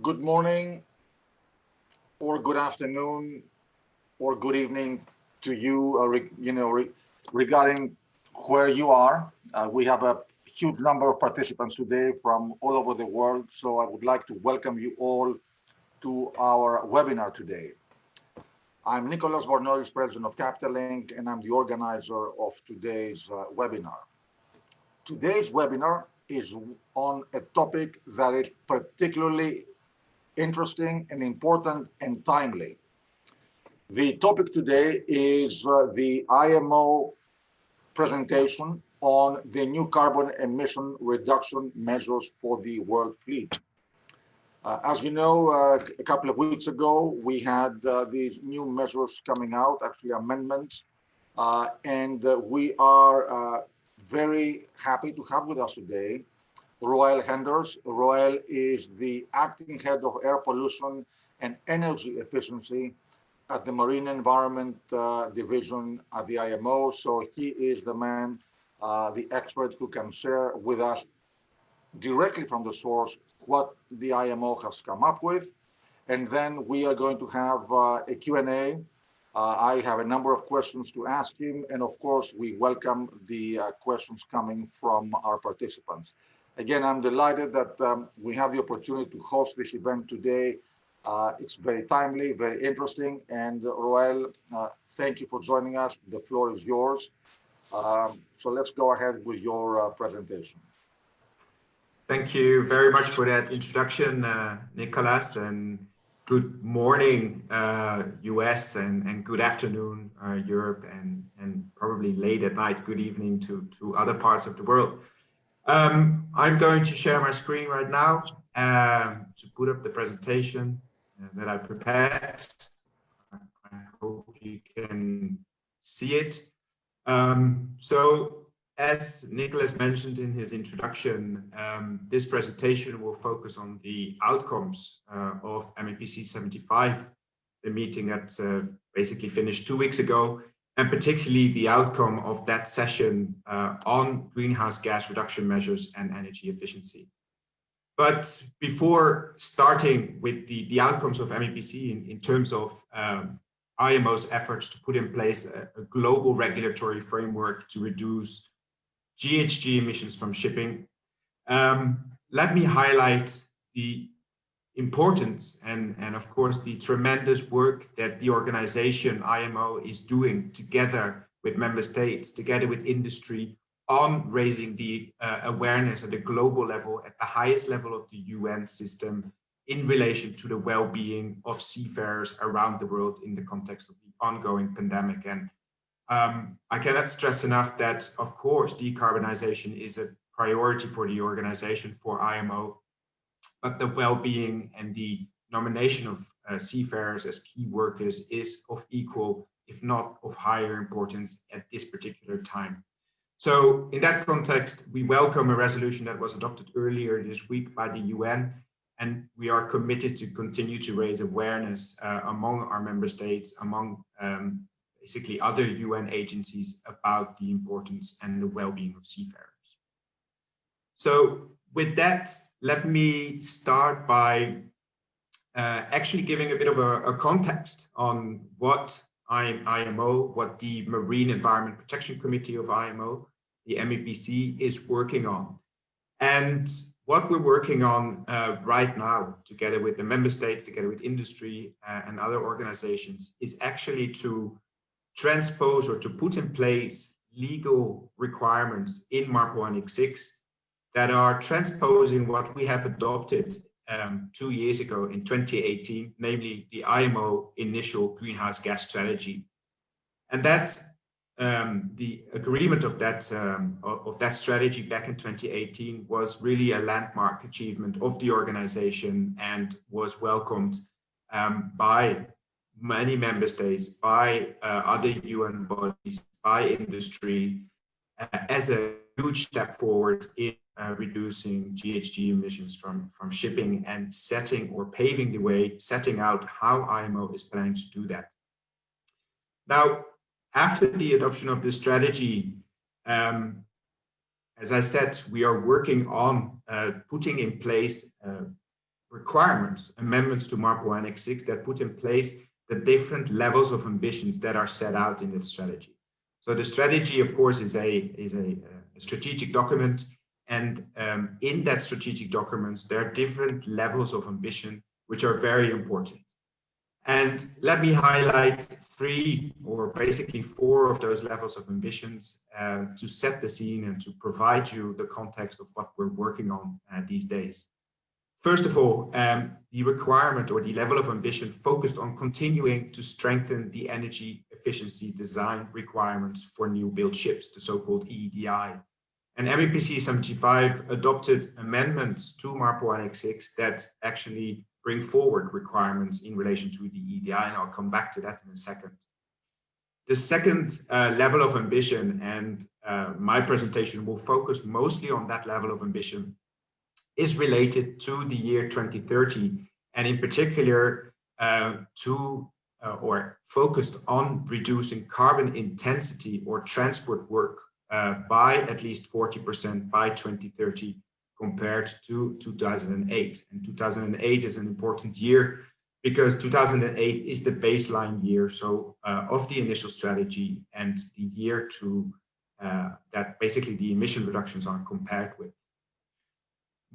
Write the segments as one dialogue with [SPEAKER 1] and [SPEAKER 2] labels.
[SPEAKER 1] Good morning, or good afternoon, or good evening to you. Regarding where you are. We have a huge number of participants today from all over the world. So I would like to welcome you all to our webinar today. I'm Nicholas Bornois, President of Capital Link, and I'm the organizer of today's webinar. Today's webinar is on a topic that is particularly interesting and important and timely. The topic today is the IMO presentation on the new carbon emission reduction measures for the world fleet. As you know, a couple of weeks ago, we had these new measures coming out, actually amendments, and we are very happy to have with us today Roel Henders. Roel is the acting head of air pollution and energy efficiency at the Marine Environment Division at the IMO. So he is the man, the expert who can share with us directly from the source what the IMO has come up with. And then we are going to have a Q&A. I have a number of questions to ask him. And of course, we welcome the questions coming from our participants. Again, I'm delighted that we have the opportunity to host this event today. It's very timely, very interesting. And Roel, thank you for joining us. The floor is yours. So let's go ahead with your presentation.
[SPEAKER 2] Thank you very much for that introduction, Nicholas, and good morning, US, and good afternoon, Europe, and probably late at night, good evening to other parts of the world. I'm going to share my screen right now to put up the presentation that I prepared. I hope you can see it. So as Nicholas mentioned in his introduction, this presentation will focus on the outcomes of MEPC 75, the meeting that basically finished 2 weeks ago, and particularly the outcome of that session on greenhouse gas reduction measures and energy efficiency. But before starting with the outcomes of MEPC in terms of IMO's efforts to put in place a global regulatory framework to reduce GHG emissions from shipping, let me highlight the importance and of course the tremendous work that the organization IMO is doing together with member states, together with industry, on raising the awareness at a global level, at the highest level of the UN system, in relation to the well-being of seafarers around the world in the context of the ongoing pandemic. And I cannot stress enough that, of course, decarbonization is a priority for the organization, for IMO, but the well-being and the nomination of seafarers as key workers is of equal, if not of higher importance at this particular time. So in that context, we welcome a resolution that was adopted earlier this week by the UN, and we are committed to continue to raise awareness among our member states, among basically other UN agencies, about the importance and the well-being of seafarers. So with that, let me start by actually giving a bit of a context on what IMO, what the Marine Environment Protection Committee of IMO, the MEPC, is working on. And what we're working on right now, together with the member states, together with industry and other organizations, is actually to transpose or to put in place legal requirements in MARPOL Annex VI that are transposing what we have adopted 2 years ago in 2018, namely the IMO initial greenhouse gas strategy. And that the agreement of that strategy back in 2018 was really a landmark achievement of the organization and was welcomed by many member states, by other UN bodies, by industry, as a huge step forward in reducing GHG emissions from shipping and setting or paving the way, setting out how IMO is planning to do that. Now, after the adoption of this strategy, as I said, we are working on putting in place requirements, amendments to MARPOL Annex VI that put in place the different levels of ambitions that are set out in this strategy. So the strategy, of course, is a strategic document. And in that strategic documents, there are different levels of ambition, which are very important. And let me highlight 3 or basically 4 of those levels of ambitions to set the scene and to provide you the context of what we're working on these days. First of all, the requirement or the level of ambition focused on continuing to strengthen the energy efficiency design requirements for new build ships, the so-called EEDI. And MEPC 75 adopted amendments to MARPOL Annex VI that actually bring forward requirements in relation to the EEDI, and I'll come back to that in a second. The second level of ambition, and my presentation will focus mostly on that level of ambition, is related to the year 2030, and in particular or focused on reducing carbon intensity or transport work by at least 40% by 2030 compared to 2008. And 2008 is an important year because 2008 is the baseline year of the initial strategy and the year that basically the emission reductions are compared with.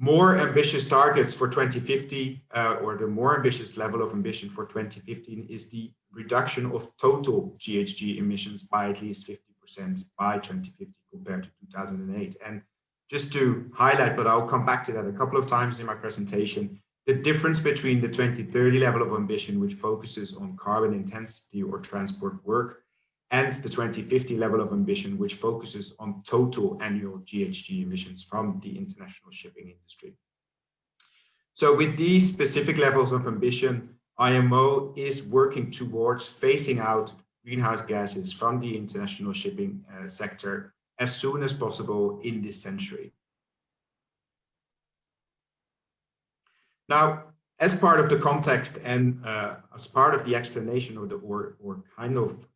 [SPEAKER 2] More ambitious targets for 2050, or the more ambitious level of ambition for 2015 is the reduction of total GHG emissions by at least 50% by 2050 compared to 2008. And just to highlight, but I'll come back to that a couple of times in my presentation, the difference between the 2030 level of ambition, which focuses on carbon intensity or transport work, and the 2050 level of ambition, which focuses on total annual GHG emissions from the international shipping industry. So with these specific levels of ambition, IMO is working towards phasing out greenhouse gases from the international shipping sector as soon as possible in this century. Now, as part of the context and as part of the explanation or kind of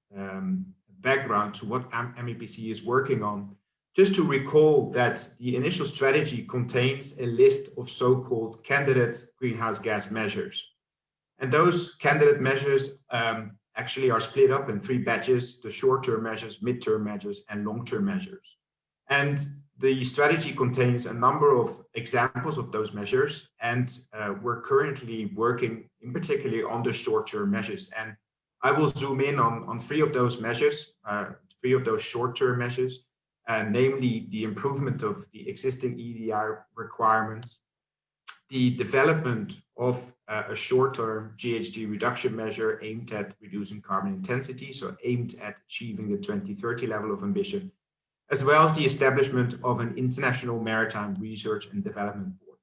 [SPEAKER 2] background to what MEPC is working on, just to recall that the initial strategy contains a list of so-called candidate greenhouse gas measures. And those candidate measures actually are split up in 3 batches: the short-term measures, mid-term measures, and long-term measures. And the strategy contains a number of examples of those measures, and we're currently working in particularly on the short-term measures. And I will zoom in on 3 of those measures, 3 of those short-term measures, namely the improvement of the existing EEDI requirements, the development of a short-term GHG reduction measure aimed at reducing carbon intensity, so aimed at achieving the 2030 level of ambition, as well as the establishment of an International Maritime Research and Development Board.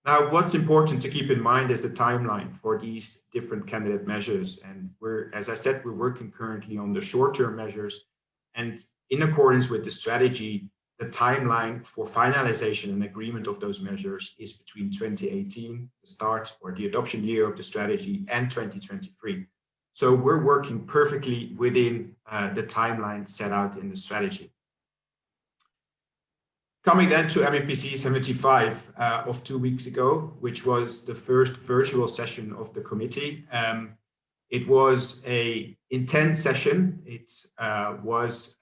[SPEAKER 2] Now, what's important to keep in mind is the timeline for these different candidate measures. And as I said, we're working currently on the short-term measures. And in accordance with the strategy, the timeline for finalization and agreement of those measures is between 2018, the start or the adoption year of the strategy, and 2023. So we're working perfectly within the timeline set out in the strategy. Coming then to MEPC 75 of 2 weeks ago, which was the first virtual session of the committee. It was an intense session. It was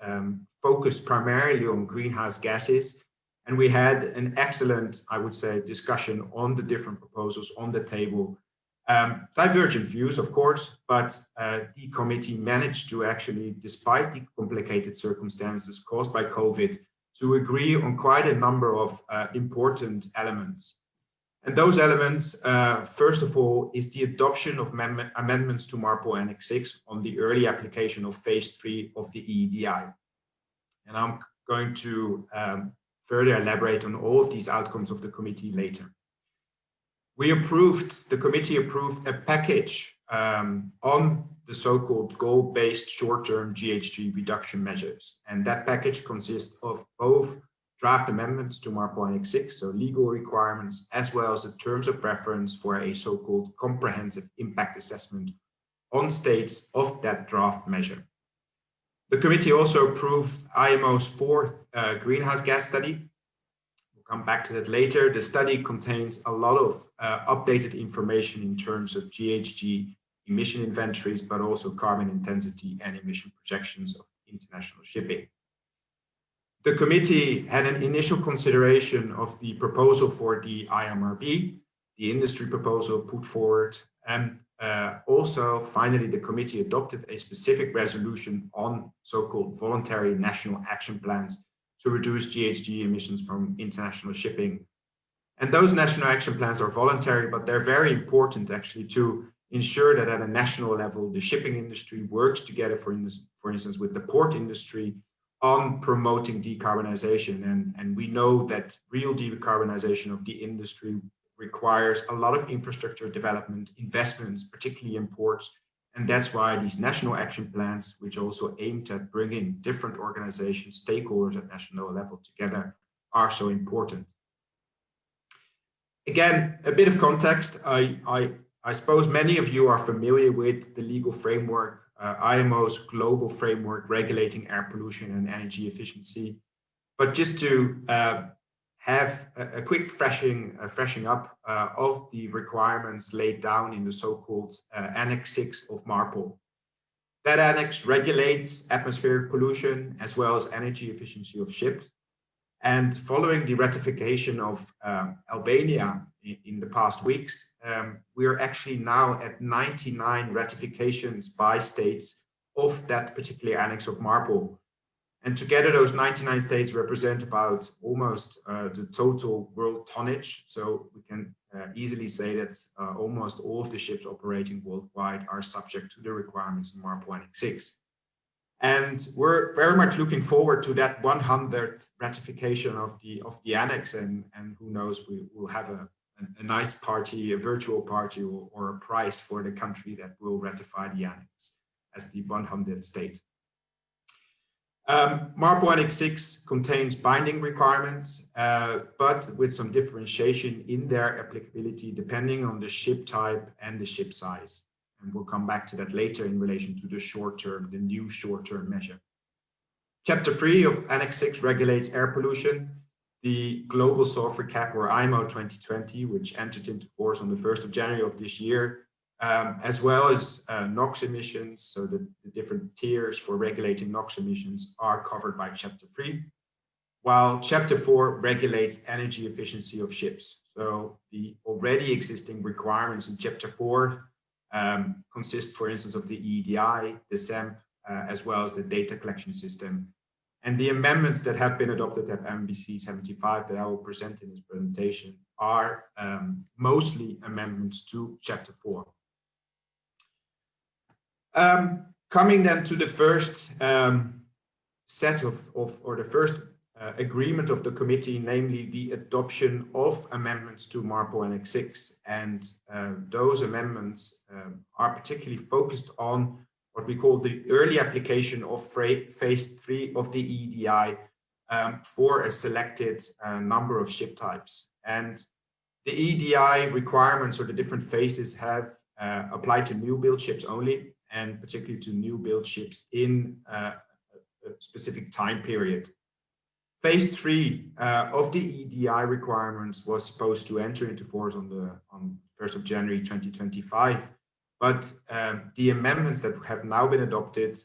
[SPEAKER 2] focused primarily on greenhouse gases. And we had an excellent, I would say, discussion on the different proposals on the table. Divergent views, of course, but the committee managed to actually, despite the complicated circumstances caused by COVID, to agree on quite a number of important elements. And those elements, first of all, is the adoption of amendments to MARPOL Annex VI on the early application of phase 3 of the EEDI. And I'm going to further elaborate on all of these outcomes of the committee later. The committee approved a package on the so-called goal-based short-term GHG reduction measures. And that package consists of both draft amendments to MARPOL Annex VI, so legal requirements, as well as the terms of reference for a so-called comprehensive impact assessment on states of that draft measure. The committee also approved IMO's 4th greenhouse gas study. We'll come back to that later. The study contains a lot of updated information in terms of GHG emission inventories, but also carbon intensity and emission projections of international shipping. The committee had an initial consideration of the proposal for the IMRB, the industry proposal put forward, and also finally the committee adopted a specific resolution on so-called voluntary national action plans to reduce GHG emissions from international shipping. And those national action plans are voluntary, but they're very important actually to ensure that at a national level, the shipping industry works together, for instance, with the port industry on promoting decarbonization. And we know that real decarbonization of the industry requires a lot of infrastructure development, investments, particularly in ports. And that's why these national action plans, which also aimed at bringing different organizations, stakeholders at national level together, are so important. Again, a bit of context. I suppose many of you are familiar with the legal framework, IMO's global framework regulating air pollution and energy efficiency. But just to have a quick freshing up of the requirements laid down in the so-called Annex VI of MARPOL. That annex regulates atmospheric pollution as well as energy efficiency of ships. And following the ratification of Albania in the past weeks, we are actually now at 99 ratifications by states of that particular annex of MARPOL. And together, those 99 states represent about almost the total world tonnage. So we can easily say that almost all of the ships operating worldwide are subject to the requirements in MARPOL Annex VI. And we're very much looking forward to that 100th ratification of the annex, and who knows, we will have a nice party, a virtual party, or a prize for the country that will ratify the annex as the 100th state. MARPOL Annex VI contains binding requirements, but with some differentiation in their applicability depending on the ship type and the ship size. And we'll come back to that later in relation to the short-term, the new short-term measure. Chapter 3 of Annex 6 regulates air pollution. The global sulfur cap, or IMO 2020, which entered into force on the 1st of January of this year, as well as NOx emissions, so the different tiers for regulating NOx emissions are covered by Chapter 3, while Chapter 4 regulates energy efficiency of ships. So the already existing requirements in Chapter 4 consist, for instance, of the EEDI, the SEMP, as well as the data collection system. And the amendments that have been adopted at MEPC 75 that I will present in this presentation are mostly amendments to Chapter 4. Coming then to the first set or the first agreement of the committee, namely the adoption of amendments to MARPOL Annex VI. And those amendments are particularly focused on what we call the early application of phase 3 of the EEDI for a selected number of ship types. And the EEDI requirements, or the different phases, have applied to new build ships only, and particularly to new build ships in a specific time period. Phase 3 of the EEDI requirements was supposed to enter into force on 1st of January 2025, but the amendments that have now been adopted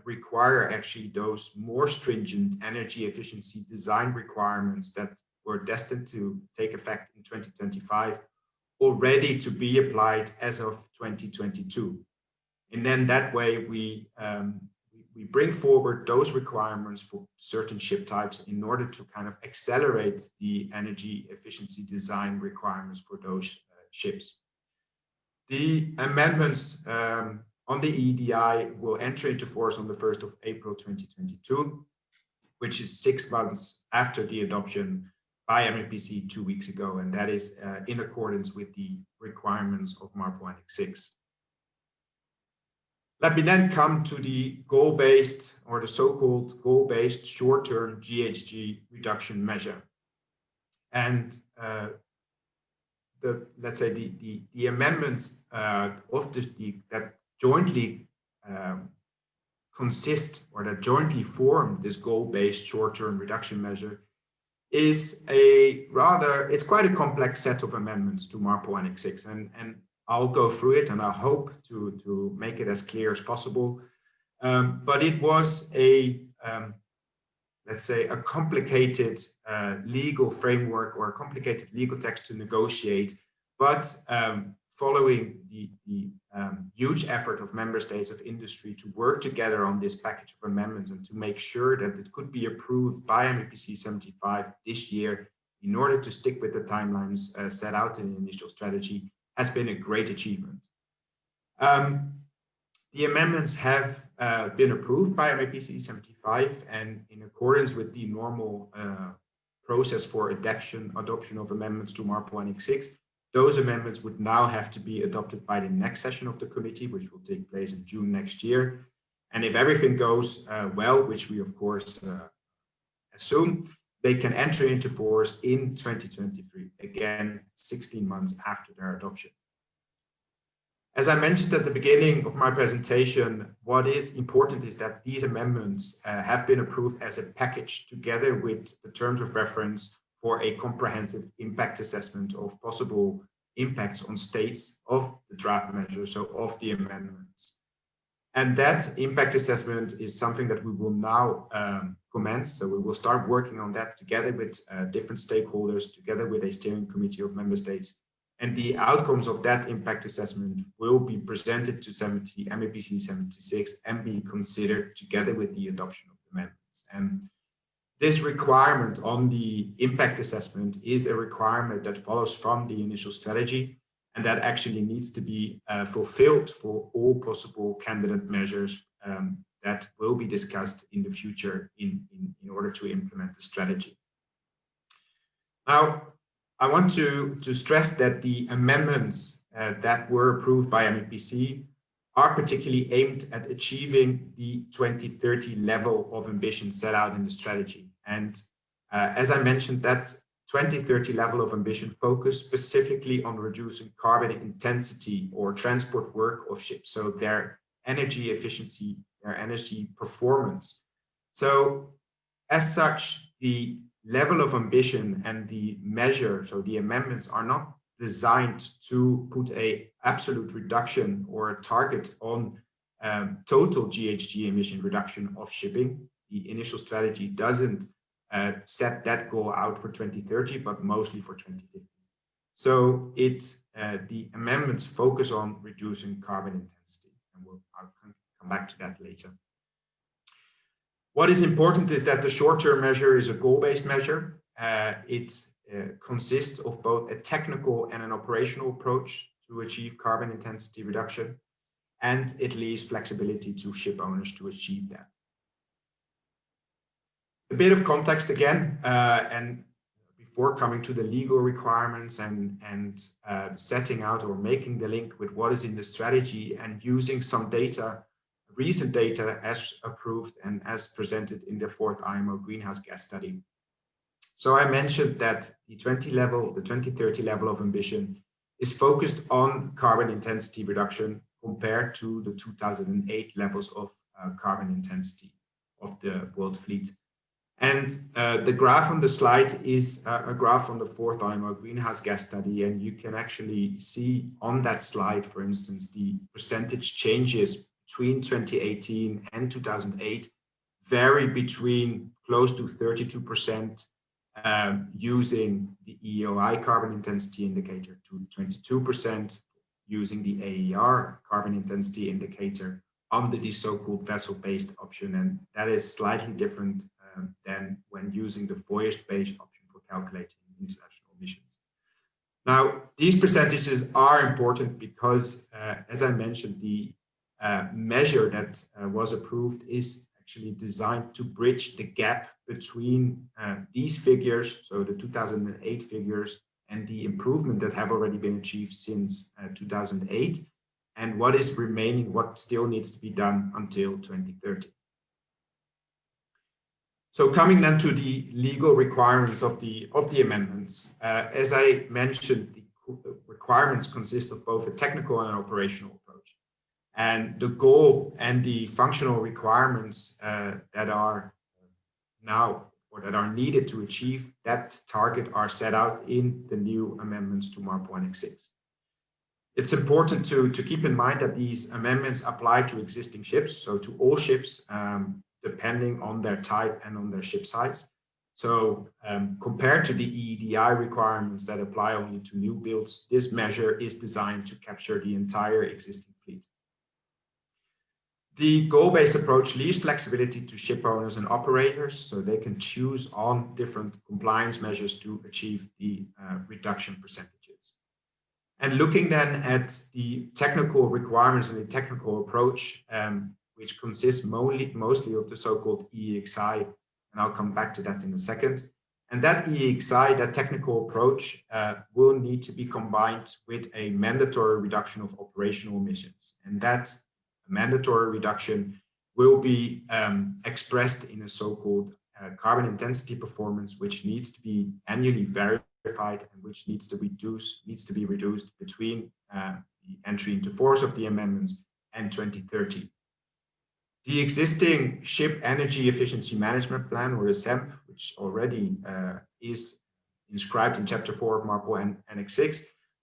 [SPEAKER 2] require actually those more stringent energy efficiency design requirements that were destined to take effect in 2025 already to be applied as of 2022. And then that way we bring forward those requirements for certain ship types in order to kind of accelerate the energy efficiency design requirements for those ships. The amendments on the EEDI will enter into force on the 1st of April 2022, which is 6 months after the adoption by MEPC 2 weeks ago, and that is in accordance with the requirements of MARPOL Annex 6. Let me then come to the goal-based, or the so-called goal-based short-term GHG reduction measure. And let's say the amendments of that jointly consist, or that jointly form this goal-based short-term reduction measure, is it's quite a complex set of amendments to MARPOL Annex VI, and I'll go through it, and I hope to make it as clear as possible. But it was let's say, a complicated legal framework or a complicated legal text to negotiate, but following the huge effort of member states of industry to work together on this package of amendments and to make sure that it could be approved by MEPC 75 this year in order to stick with the timelines set out in the initial strategy, has been a great achievement. The amendments have been approved by MEPC 75, and in accordance with the normal process for adoption of amendments to MARPOL Annex VI, those amendments would now have to be adopted by the next session of the committee, which will take place in June next year. And if everything goes well, which we of course assume, they can enter into force in 2023, again, 16 months after their adoption. As I mentioned at the beginning of my presentation, what is important is that these amendments have been approved as a package together with the terms of reference for a comprehensive impact assessment of possible impacts on states of the draft measure, so of the amendments. And that impact assessment is something that we will now commence. So we will start working on that together with different stakeholders, together with a steering committee of member states. And the outcomes of that impact assessment will be presented to MEPC 76 and be considered together with the adoption of amendments. And this requirement on the impact assessment is a requirement that follows from the initial strategy, and that actually needs to be fulfilled for all possible candidate measures that will be discussed in the future in order to implement the strategy. Now, I want to stress that the amendments that were approved by MEPC are particularly aimed at achieving the 2030 level of ambition set out in the strategy. And as I mentioned, that 2030 level of ambition focus specifically on reducing carbon intensity or transport work of ships, so their energy efficiency, their energy performance. So as such, the level of ambition and the measure, so the amendments, are not designed to put an absolute reduction or a target on total GHG emission reduction of shipping. The initial strategy doesn't set that goal out for 2030, but mostly for 2050. So the amendments focus on reducing carbon intensity, and I'll come back to that later. What is important is that the short-term measure is a goal-based measure. It consists of both a technical and an operational approach to achieve carbon intensity reduction, and it leaves flexibility to ship owners to achieve that. A bit of context again, and before coming to the legal requirements and setting out or making the link with what is in the strategy and using some data, recent data as approved and as presented in the 4th IMO Greenhouse Gas study. So I mentioned that the 2030 level of ambition is focused on carbon intensity reduction compared to the 2008 levels of carbon intensity of the world fleet. And the graph on the slide is a graph from the 4th IMO Greenhouse Gas study, and you can actually see on that slide, for instance, the percentage changes between 2018 and 2008 vary between close to 32% using the EEDI carbon intensity indicator to 22% using the AER carbon intensity indicator under the so-called vessel-based option. And that is slightly different than when using the voyage-based option for calculating international emissions. Now, these percentages are important because, as I mentioned, the measure that was approved is actually designed to bridge the gap between these figures, so the 2008 figures, and the improvement that have already been achieved since 2008, and what is remaining, what still needs to be done until 2030. So coming then to the legal requirements of the amendments, as I mentioned, the requirements consist of both a technical and an operational approach. And the goal and the functional requirements that are now or that are needed to achieve that target are set out in the new amendments to MARPOL Annex VI. It's important to keep in mind that these amendments apply to existing ships, so to all ships, depending on their type and on their ship size. So compared to the EEDI requirements that apply only to new builds, this measure is designed to capture the entire existing fleet. The goal-based approach leaves flexibility to ship owners and operators, so they can choose on different compliance measures to achieve the reduction percentages. And looking then at the technical requirements and the technical approach, which consists mostly of the so-called EEXI, and I'll come back to that in a second. And that EEXI, that technical approach, will need to be combined with a mandatory reduction of operational emissions. And that mandatory reduction will be expressed in a so-called carbon intensity performance, which needs to be annually verified and which needs to be reduced between the entry into force of the amendments and 2030. The existing Ship Energy Efficiency Management Plan, or the SEMP, which already is inscribed in Chapter 4 of MARPOL Annex VI,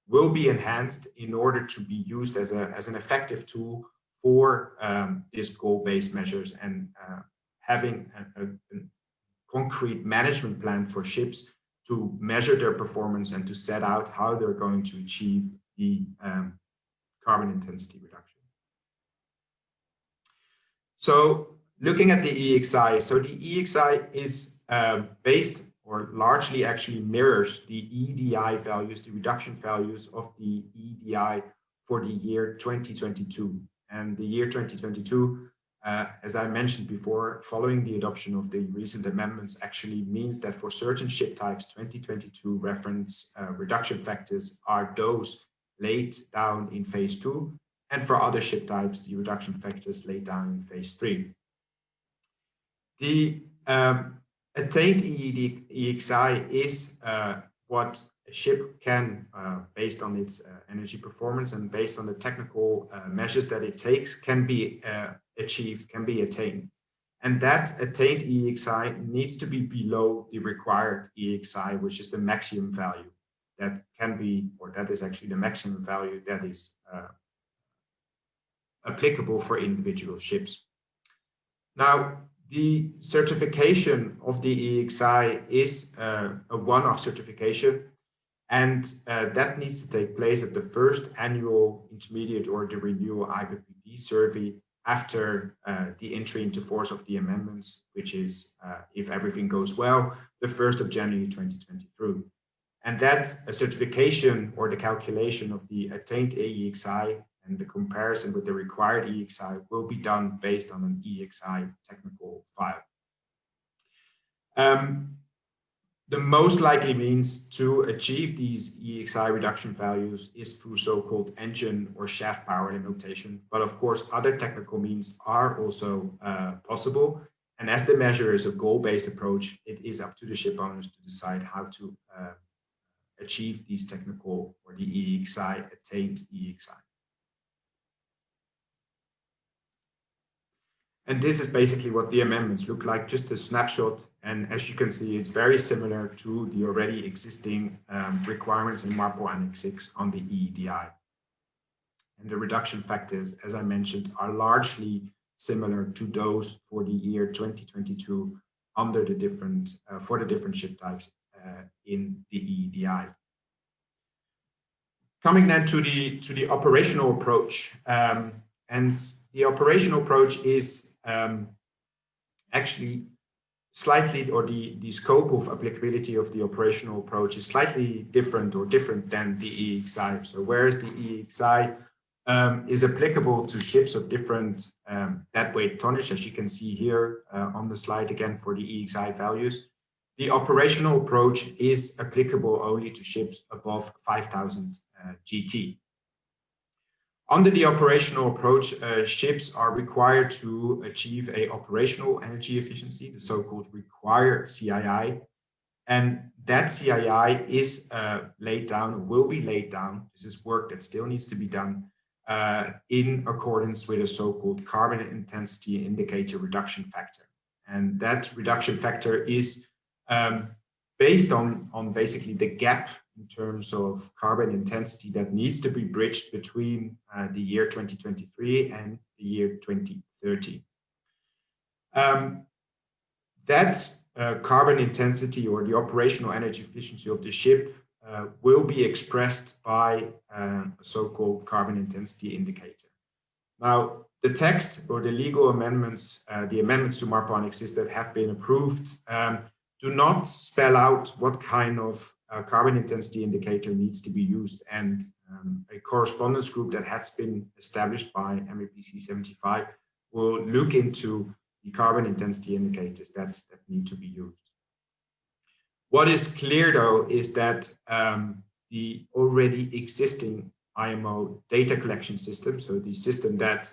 [SPEAKER 2] will be enhanced in order to be used as an effective tool for these goal-based measures and having a concrete management plan for ships to measure their performance and to set out how they're going to achieve the carbon intensity reduction. So looking at the EEXI, so the EEXI is based or largely actually mirrors the EEDI values, the reduction values of the EEDI for the year 2022. And the year 2022, as I mentioned before, following the adoption of the recent amendments actually means that for certain ship types, 2022 reference reduction factors are those laid down in phase 2, and for other ship types, the reduction factors laid down in phase 3. The attained EEXI is what a ship can, based on its energy performance and based on the technical measures that it takes, can be achieved, can be attained. And that attained EEXI needs to be below the required EEXI, which is the maximum value that can be, or that is actually the maximum value that is applicable for individual ships. Now, the certification of the EEXI is a one-off certification, and that needs to take place at the first annual intermediate or the renewal IPPP survey after the entry into force of the amendments, which is, if everything goes well, the 1st of January 2023. And that certification or the calculation of the attained EEXI and the comparison with the required EEXI will be done based on an EEXI technical file. The most likely means to achieve these EEXI reduction values is through so-called engine or shaft power limitation. But of course, other technical means are also possible. And as the measure is a goal-based approach, it is up to the ship owners to decide how to achieve these technical or the EEXI, attained EEXI. And this is basically what the amendments look like, just a snapshot. And as you can see, it's very similar to the already existing requirements in MARPOL Annex VI on the EEDI. And the reduction factors, as I mentioned, are largely similar to those for the year 2022 under the different, for the different ship types in the EEDI. Coming then to the operational approach. And the operational approach is actually slightly, or the scope of applicability of the operational approach is slightly different or different than the EEXI. So whereas the EEXI is applicable to ships of different deadweight tonnage, as you can see here on the slide again for the EEXI values, the operational approach is applicable only to ships above 5,000 GT. Under the operational approach, ships are required to achieve a operational energy efficiency, the so-called required CII. And that CII is laid down, or will be laid down, this is work that still needs to be done, in accordance with a so-called carbon intensity indicator reduction factor. And that reduction factor is based on basically the gap in terms of carbon intensity that needs to be bridged between the year 2023 and the year 2030. That carbon intensity or the operational energy efficiency of the ship will be expressed by a so-called carbon intensity indicator. Now, the text or the legal amendments, the amendments to MARPOL Annex VI that have been approved, do not spell out what kind of carbon intensity indicator needs to be used. And a correspondence group that has been established by MEPC 75 will look into the carbon intensity indicators that need to be used. What is clear, though, is that the already existing IMO data collection system, so the system that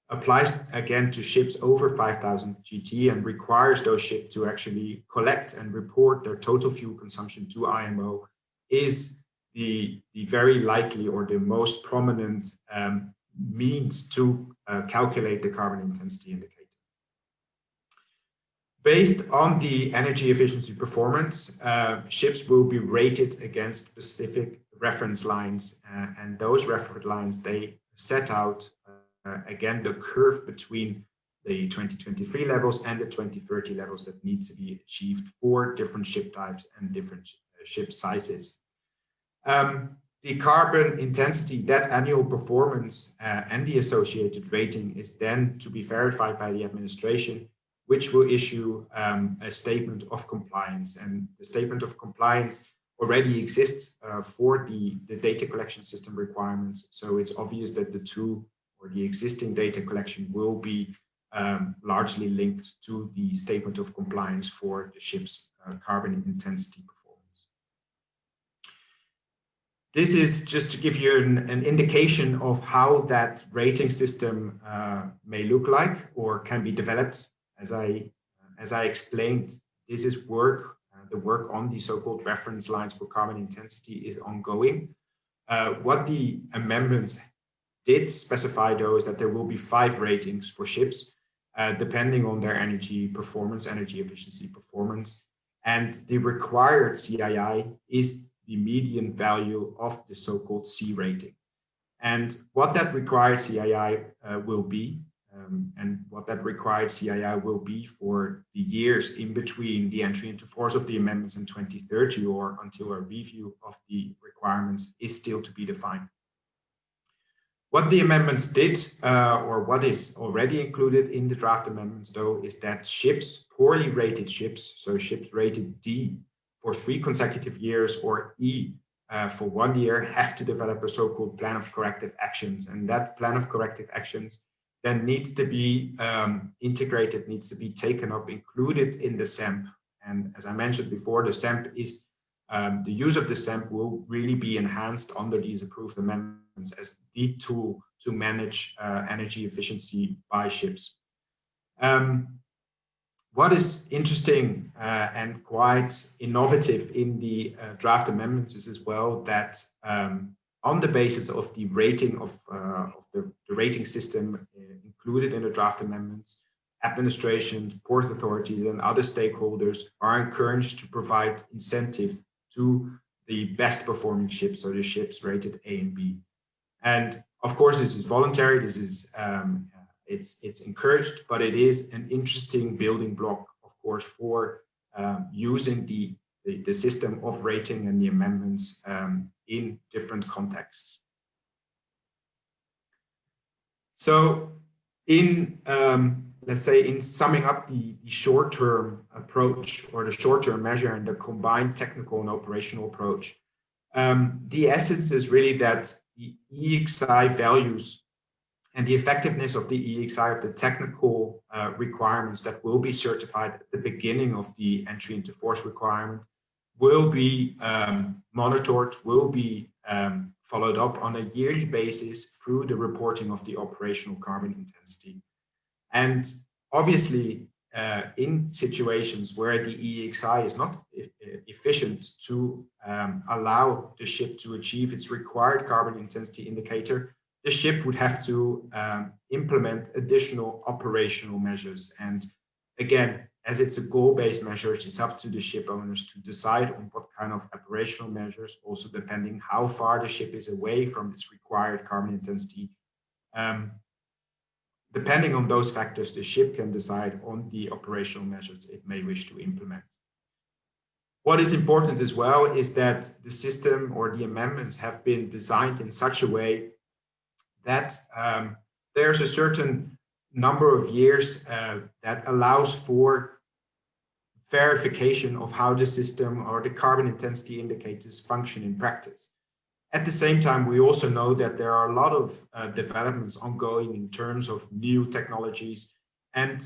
[SPEAKER 2] applies again to ships over 5,000 GT and requires those ships to actually collect and report their total fuel consumption to IMO, is the very likely or the most prominent means to calculate the carbon intensity indicator. Based on the energy efficiency performance, ships will be rated against specific reference lines, and those reference lines, they set out again the curve between the 2023 levels and the 2030 levels that need to be achieved for different ship types and different ship sizes. The carbon intensity, that annual performance and the associated rating is then to be verified by the administration, which will issue a statement of compliance. And the statement of compliance already exists for the data collection system requirements. So it's obvious that the two or the existing data collection will be largely linked to the statement of compliance for the ship's carbon intensity performance. This is just to give you an indication of how that rating system may look like or can be developed. As I explained, this is work. The work on the so-called reference lines for carbon intensity is ongoing. What the amendments did specify, though, is that there will be 5 ratings for ships, depending on their energy performance, energy efficiency performance. And the required CII is the median value of the so-called C rating. And what that required CII will be, and what that required CII will be for the years in between the entry into force of the amendments in 2030 or until a review of the requirements, is still to be defined. What the amendments did, or what is already included in the draft amendments, though, is that ships, poorly rated ships, so ships rated D for 3 consecutive years or E for 1 year, have to develop a so-called plan of corrective actions. And that plan of corrective actions then needs to be integrated, needs to be taken up, included in the SEMP. And as I mentioned before, the SEMP is, the use of the SEMP will really be enhanced under these approved amendments as the tool to manage energy efficiency by ships. What is interesting and quite innovative in the draft amendments is as well that on the basis of the rating of the rating system included in the draft amendments, administrations, port authorities, and other stakeholders are encouraged to provide incentive to the best performing ships, so the ships rated A and B. And of course, this is voluntary. This is it's encouraged, but it is an interesting building block, of course, for using the system of rating and the amendments in different contexts. So in, let's say, in summing up the short-term approach or the short-term measure and the combined technical and operational approach, the essence is really that the EEXI values and the effectiveness of the EEXI of the technical requirements that will be certified at the beginning of the entry into force requirement will be monitored, will be followed up on a yearly basis through the reporting of the operational carbon intensity. And obviously, in situations where the EEXI is not efficient to allow the ship to achieve its required carbon intensity indicator, the ship would have to implement additional operational measures. And again, as it's a goal-based measure, it's up to the ship owners to decide on what kind of operational measures, also depending how far the ship is away from its required carbon intensity. Depending on those factors, the ship can decide on the operational measures it may wish to implement. What is important as well is that the system or the amendments have been designed in such a way that there's a certain number of years that allows for verification of how the system or the carbon intensity indicators function in practice. At the same time, we also know that there are a lot of developments ongoing in terms of new technologies. And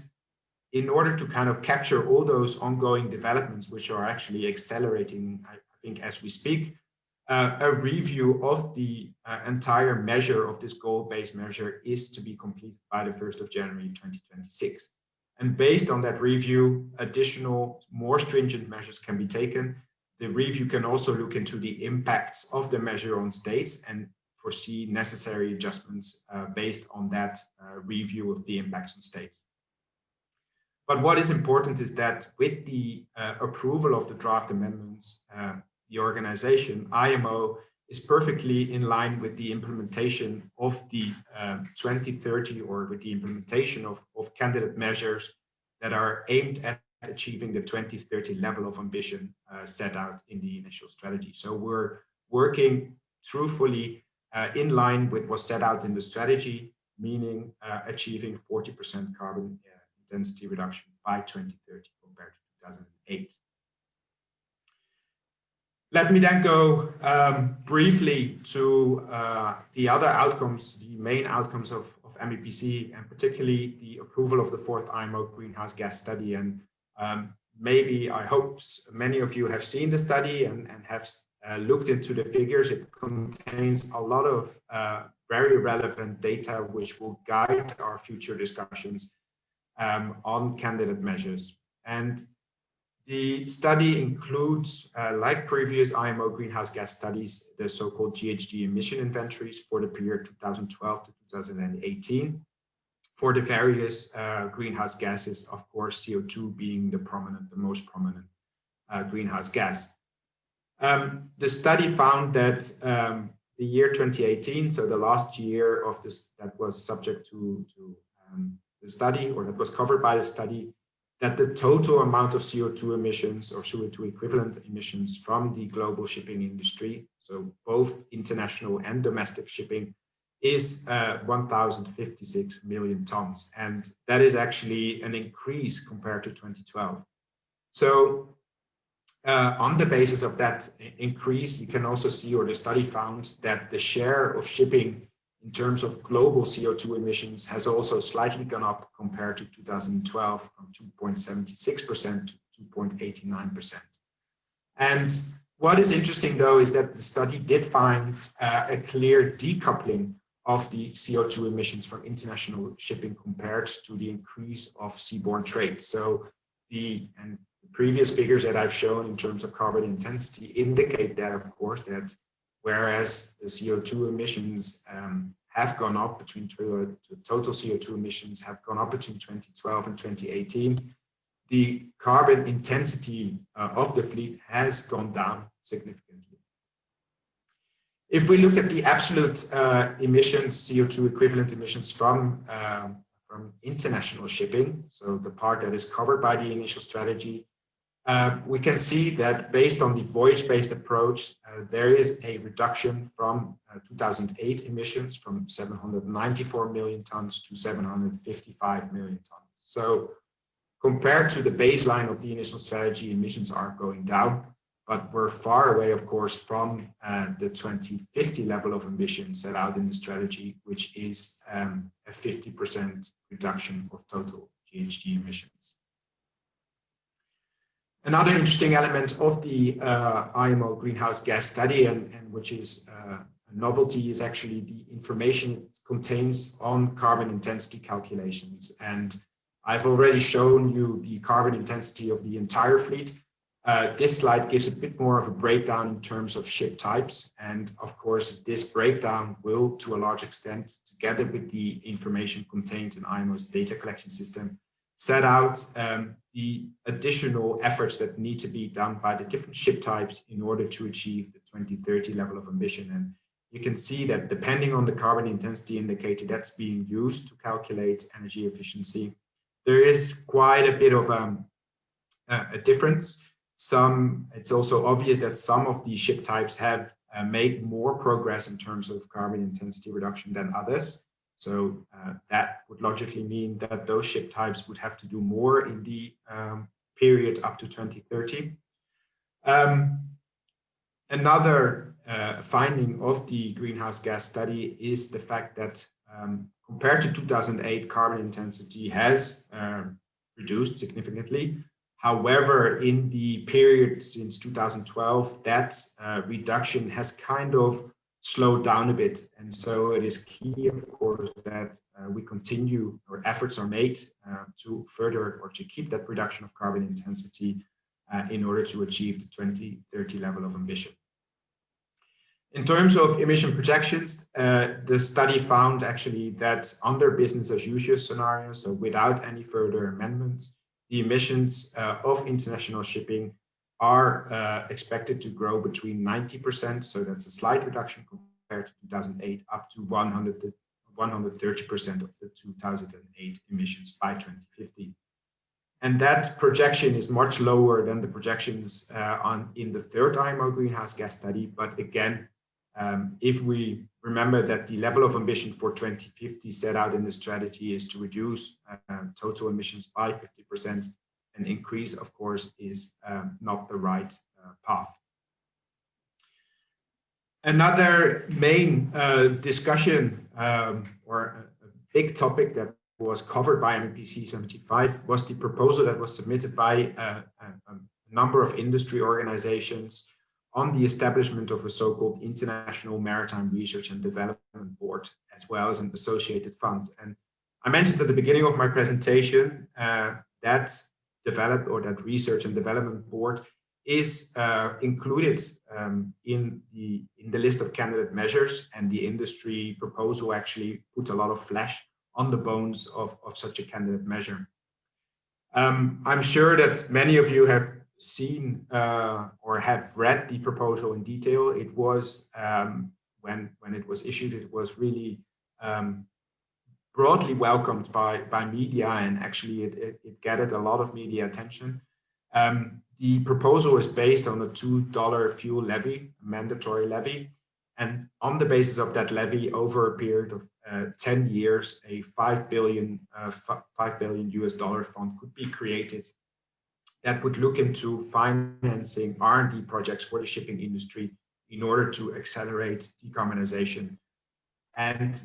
[SPEAKER 2] in order to kind of capture all those ongoing developments, which are actually accelerating, I think, as we speak, a review of the entire measure of this goal-based measure is to be completed by the 1st of January 2026. And based on that review, additional, more stringent measures can be taken. The review can also look into the impacts of the measure on states and foresee necessary adjustments based on that review of the impacts on states. But what is important is that with the approval of the draft amendments, the organization, IMO, is perfectly in line with the implementation of the 2030 or with the implementation of candidate measures that are aimed at achieving the 2030 level of ambition set out in the initial strategy. So we're working truthfully in line with what's set out in the strategy, meaning achieving 40% carbon intensity reduction by 2030 compared to 2008. Let me then go briefly to the other outcomes, the main outcomes of MEPC, and particularly the approval of the 4th IMO Greenhouse Gas Study. And maybe, I hope many of you have seen the study and have looked into the figures. It contains a lot of very relevant data which will guide our future discussions on candidate measures. And the study includes, like previous IMO greenhouse gas studies, the so-called GHG emission inventories for the period 2012 to 2018 for the various greenhouse gases, of course, CO2 being the most prominent greenhouse gas. The study found that the year 2018, so the last year of this that was subject to the study, or that was covered by the study, that the total amount of CO2 emissions or CO2 equivalent emissions from the global shipping industry, so both international and domestic shipping, is 1,056 million tons. And that is actually an increase compared to 2012. So on the basis of that increase, you can also see, or the study found, that the share of shipping in terms of global CO2 emissions has also slightly gone up compared to 2012 from 2.76% to 2.89%. And what is interesting, though, is that the study did find a clear decoupling of the CO2 emissions from international shipping compared to the increase of seaborne trade. So the previous figures that I've shown in terms of carbon intensity indicate that, of course, that whereas the CO2 emissions have gone up between total CO2 emissions have gone up between 2012 and 2018, the carbon intensity of the fleet has gone down significantly. If we look at the absolute emissions, CO2 equivalent emissions from international shipping, so the part that is covered by the initial strategy, we can see that based on the voyage-based approach, there is a reduction from 2008 emissions from 794 million tons to 755 million tons. So compared to the baseline of the initial strategy, emissions are going down, but we're far away, of course, from the 2050 level of emissions set out in the strategy, which is a 50% reduction of total GHG emissions. Another interesting element of the IMO greenhouse gas study, and which is a novelty, is actually the information it contains on carbon intensity calculations. And I've already shown you the carbon intensity of the entire fleet. This slide gives a bit more of a breakdown in terms of ship types. And of course, this breakdown will, to a large extent, together with the information contained in IMO's data collection system, set out the additional efforts that need to be done by the different ship types in order to achieve the 2030 level of ambition. And you can see that depending on the carbon intensity indicator that's being used to calculate energy efficiency, there is quite a bit of a difference. It's also obvious that some of these ship types have made more progress in terms of carbon intensity reduction than others. So that would logically mean that those ship types would have to do more in the period up to 2030. Another finding of the greenhouse gas study is the fact that compared to 2008, carbon intensity has reduced significantly. However, in the period since 2012, that reduction has kind of slowed down a bit. And so it is key, of course, that we continue, or efforts are made to further or to keep that reduction of carbon intensity in order to achieve the 2030 level of ambition. In terms of emission projections, the study found actually that under business as usual scenarios, so without any further amendments, the emissions of international shipping are expected to grow between 90%, so that's a slight reduction compared to 2008, up to 130% of the 2008 emissions by 2050. And that projection is much lower than the projections in the third IMO greenhouse gas study. But again, if we remember that the level of ambition for 2050 set out in the strategy is to reduce total emissions by 50%, an increase, of course, is not the right path. Another main discussion or a big topic that was covered by MEPC 75 was the proposal that was submitted by a number of industry organizations on the establishment of a so-called International Maritime Research and Development Board, as well as an associated fund. And I mentioned at the beginning of my presentation that Research and Development Board is included in the list of candidate measures, and the industry proposal actually put a lot of flesh on the bones of such a candidate measure. I'm sure that many of you have seen or have read the proposal in detail. It was when it was issued, it was really broadly welcomed by media, and actually it gathered a lot of media attention. The proposal is based on a $2 fuel levy, a mandatory levy, and on the basis of that levy, over a period of 10 years, a $5 billion US dollar fund could be created that would look into financing R&D projects for the shipping industry in order to accelerate decarbonization, and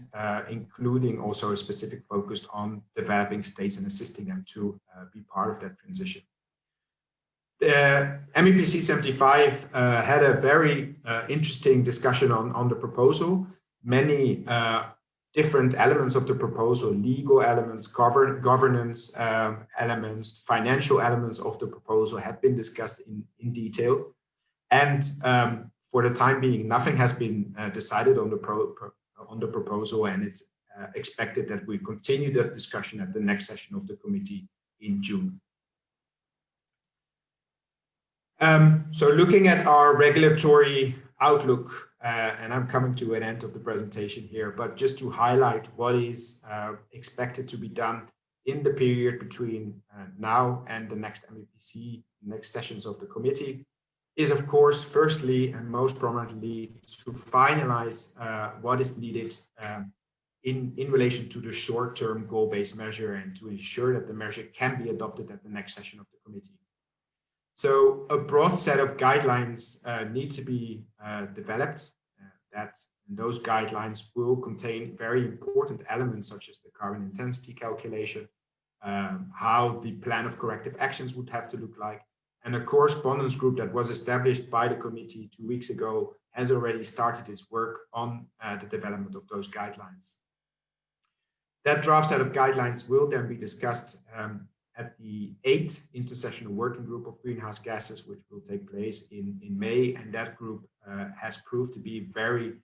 [SPEAKER 2] including also a specific focus on developing states and assisting them to be part of that transition. The MEPC 75 had a very interesting discussion on the proposal. Many different elements of the proposal, legal elements, governance elements, financial elements of the proposal have been discussed in detail. And for the time being, nothing has been decided on the proposal, and it's expected that we continue that discussion at the next session of the committee in June. So looking at our regulatory outlook, and I'm coming to an end of the presentation here, but just to highlight what is expected to be done in the period between now and the next MEPC, next sessions of the committee, is of course, firstly and most prominently, to finalize what is needed in relation to the short-term goal-based measure, and to ensure that the measure can be adopted at the next session of the committee. So a broad set of guidelines need to be developed. Those guidelines will contain very important elements such as the carbon intensity calculation, how the plan of corrective actions would have to look like, and a correspondence group that was established by the committee 2 weeks ago has already started its work on the development of those guidelines. That draft set of guidelines will then be discussed at the 8th Intersessional Working Group of Greenhouse Gases, which will take place in May. And that group has proved to be very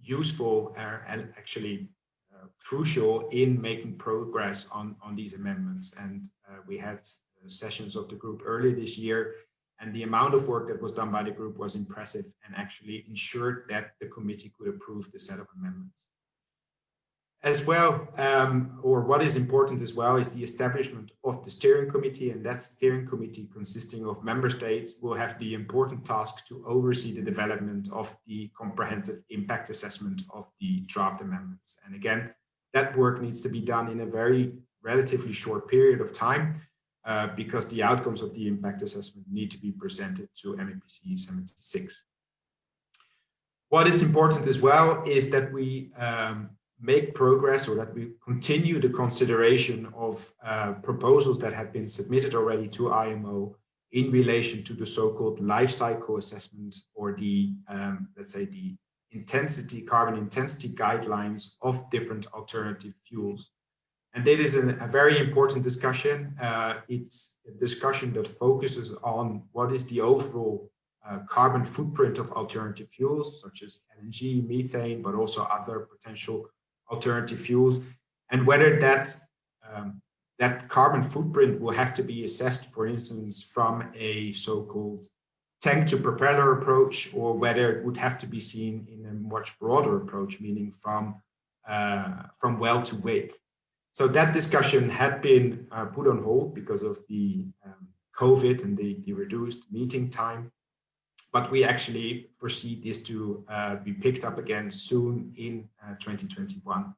[SPEAKER 2] useful and actually crucial in making progress on these amendments. And we had sessions of the group earlier this year, and the amount of work that was done by the group was impressive and actually ensured that the committee could approve the set of amendments. As well, or what is important as well, is the establishment of the steering committee, and that steering committee, consisting of member states, will have the important task to oversee the development of the comprehensive impact assessment of the draft amendments. And again, that work needs to be done in a very relatively short period of time, because the outcomes of the impact assessment need to be presented to MEPC 76. What is important as well is that we make progress, or that we continue the consideration of proposals that have been submitted already to IMO in relation to the so-called life cycle assessment, or the, let's say, the carbon intensity guidelines of different alternative fuels. And that is a very important discussion. It's a discussion that focuses on what is the overall carbon footprint of alternative fuels, such as LNG, methane, but also other potential alternative fuels, and whether that carbon footprint will have to be assessed, for instance, from a so-called tank to propeller approach, or whether it would have to be seen in a much broader approach, meaning from well to wake. So that discussion had been put on hold because of the COVID and the reduced meeting time. But we actually foresee this to be picked up again soon in 2021.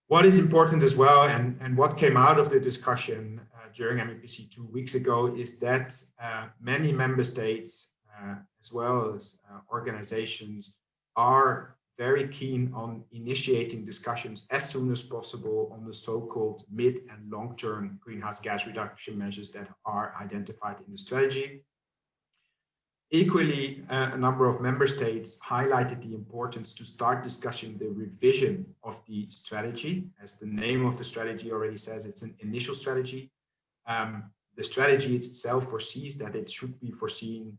[SPEAKER 2] What is important as well, and what came out of the discussion during MEPC 2 weeks ago, is that many member states, as well as organizations, are very keen on initiating discussions as soon as possible on the so-called mid and long-term greenhouse gas reduction measures that are identified in the strategy. Equally, a number of member states highlighted the importance to start discussing the revision of the strategy. As the name of the strategy already says, it's an initial strategy. The strategy itself foresees that it should be foreseen,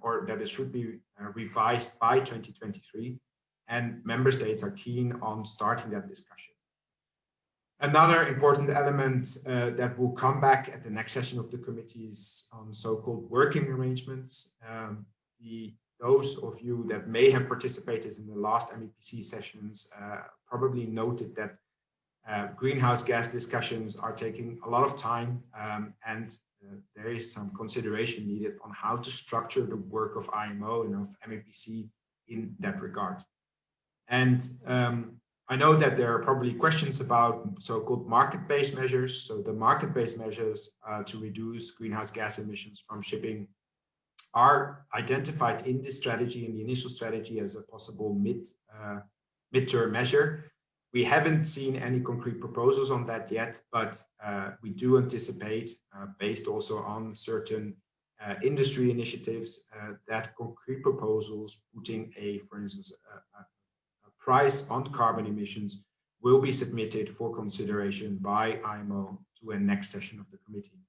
[SPEAKER 2] or that it should be revised by 2023, and member states are keen on starting that discussion. Another important element that will come back at the next session of the committee is on so-called working arrangements. Those of you that may have participated in the last MEPC sessions probably noted that greenhouse gas discussions are taking a lot of time, and there is some consideration needed on how to structure the work of IMO and of MEPC in that regard. And I know that there are probably questions about so-called market-based measures. So the market-based measures to reduce greenhouse gas emissions from shipping are identified in this strategy, in the initial strategy, as a possible mid-term measure. We haven't seen any concrete proposals on that yet, but we do anticipate, based also on certain industry initiatives, that concrete proposals putting for instance, a price on carbon emissions will be submitted for consideration by IMO to a next session of the committee.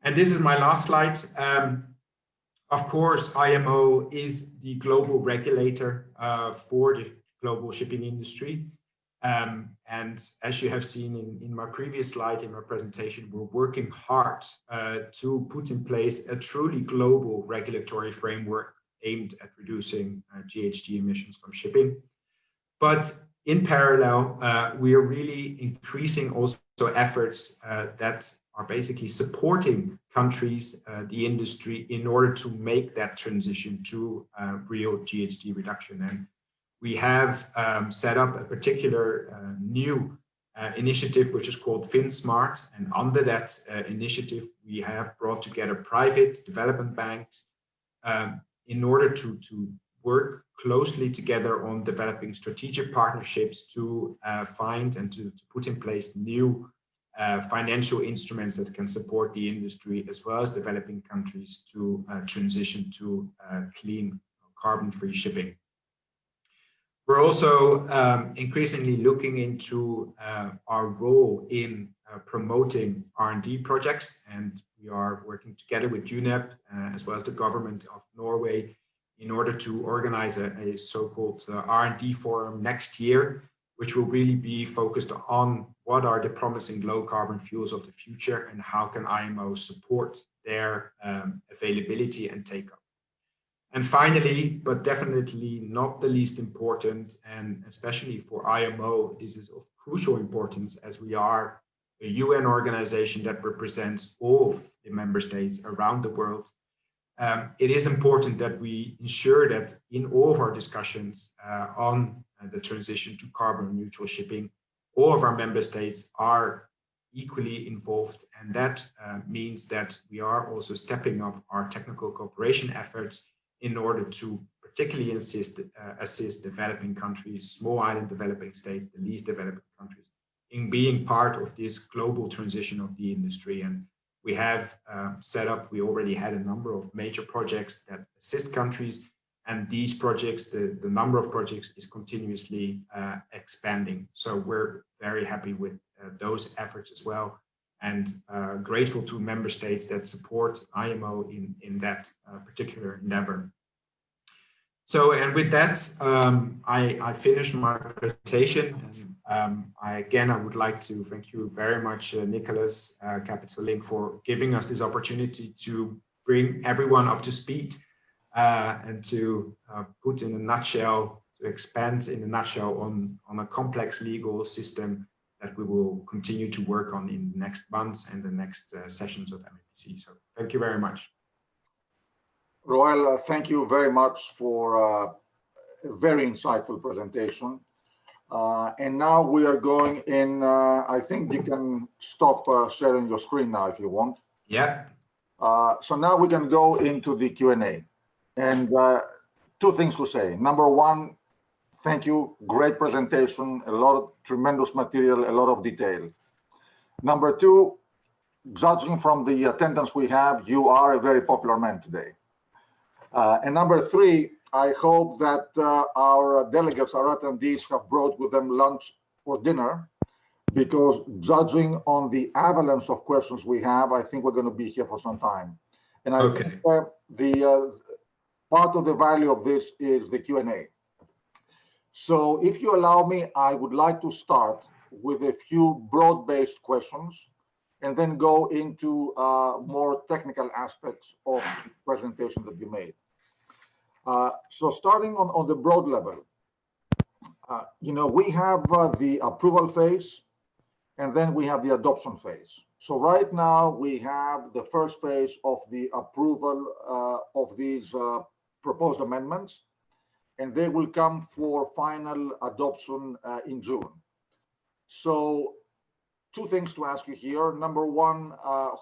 [SPEAKER 2] And this is my last slide. Of course, IMO is the global regulator for the global shipping industry. And as you have seen in my previous slide, in my presentation, we're working hard to put in place a truly global regulatory framework aimed at reducing GHG emissions from shipping. But in parallel, we are really increasing also efforts that are basically supporting countries, the industry, in order to make that transition to real GHG reduction. And we have set up a particular new initiative, which is called FinSmart. And under that initiative, we have brought together private development banks in order to work closely together on developing strategic partnerships to find and to put in place new financial instruments that can support the industry, as well as developing countries to transition to clean, carbon-free shipping. We're also increasingly looking into our role in promoting R&D projects, and we are working together with UNEP as well as the government of Norway in order to organize a so-called R&D forum next year, which will really be focused on what are the promising low carbon fuels of the future and how can IMO support their availability and take-up. And finally, but definitely not the least important, and especially for IMO, this is of crucial importance as we are a UN organization that represents all of the member states around the world. It is important that we ensure that in all of our discussions on the transition to carbon neutral shipping, all of our member states are equally involved. And that means that we are also stepping up our technical cooperation efforts in order to particularly assist developing countries, small island developing states, the least developed countries, in being part of this global transition of the industry. And we have we already had a number of major projects that assist countries, and these projects, the number of projects is continuously expanding. So we're very happy with those efforts as well, and grateful to member states that support IMO in that particular endeavor. So, and with that, I finished my presentation. I would like to thank you very much, Nicholas, Capital Link, for giving us this opportunity to bring everyone up to speed and to put in a nutshell, to expand in a nutshell on a complex legal system that we will continue to work on in the next months and the next sessions of MEPC. So thank you very much.
[SPEAKER 1] Roel, thank you very much for a very insightful presentation. And now we are going in, I think you can stop sharing your screen now if you want.
[SPEAKER 2] Yeah.
[SPEAKER 1] So now we can go into the Q&A. And two things to say. Number one, thank you, great presentation, a lot of tremendous material, a lot of detail. Number two, judging from the attendance we have, you are a very popular man today. And number three, I hope that our delegates, our attendees, have brought with them lunch or dinner, because judging on the avalanche of questions we have, I think we're going to be here for some time. And I think the part of the value of this is the Q&A. So if you allow me, I would like to start with a few broad-based questions and then go into more technical aspects of the presentation that you made. So starting on the broad level, we have the approval phase, and then we have the adoption phase. So right now we have the first phase of the approval of these proposed amendments, and they will come for final adoption in June. So two things to ask you here. Number one,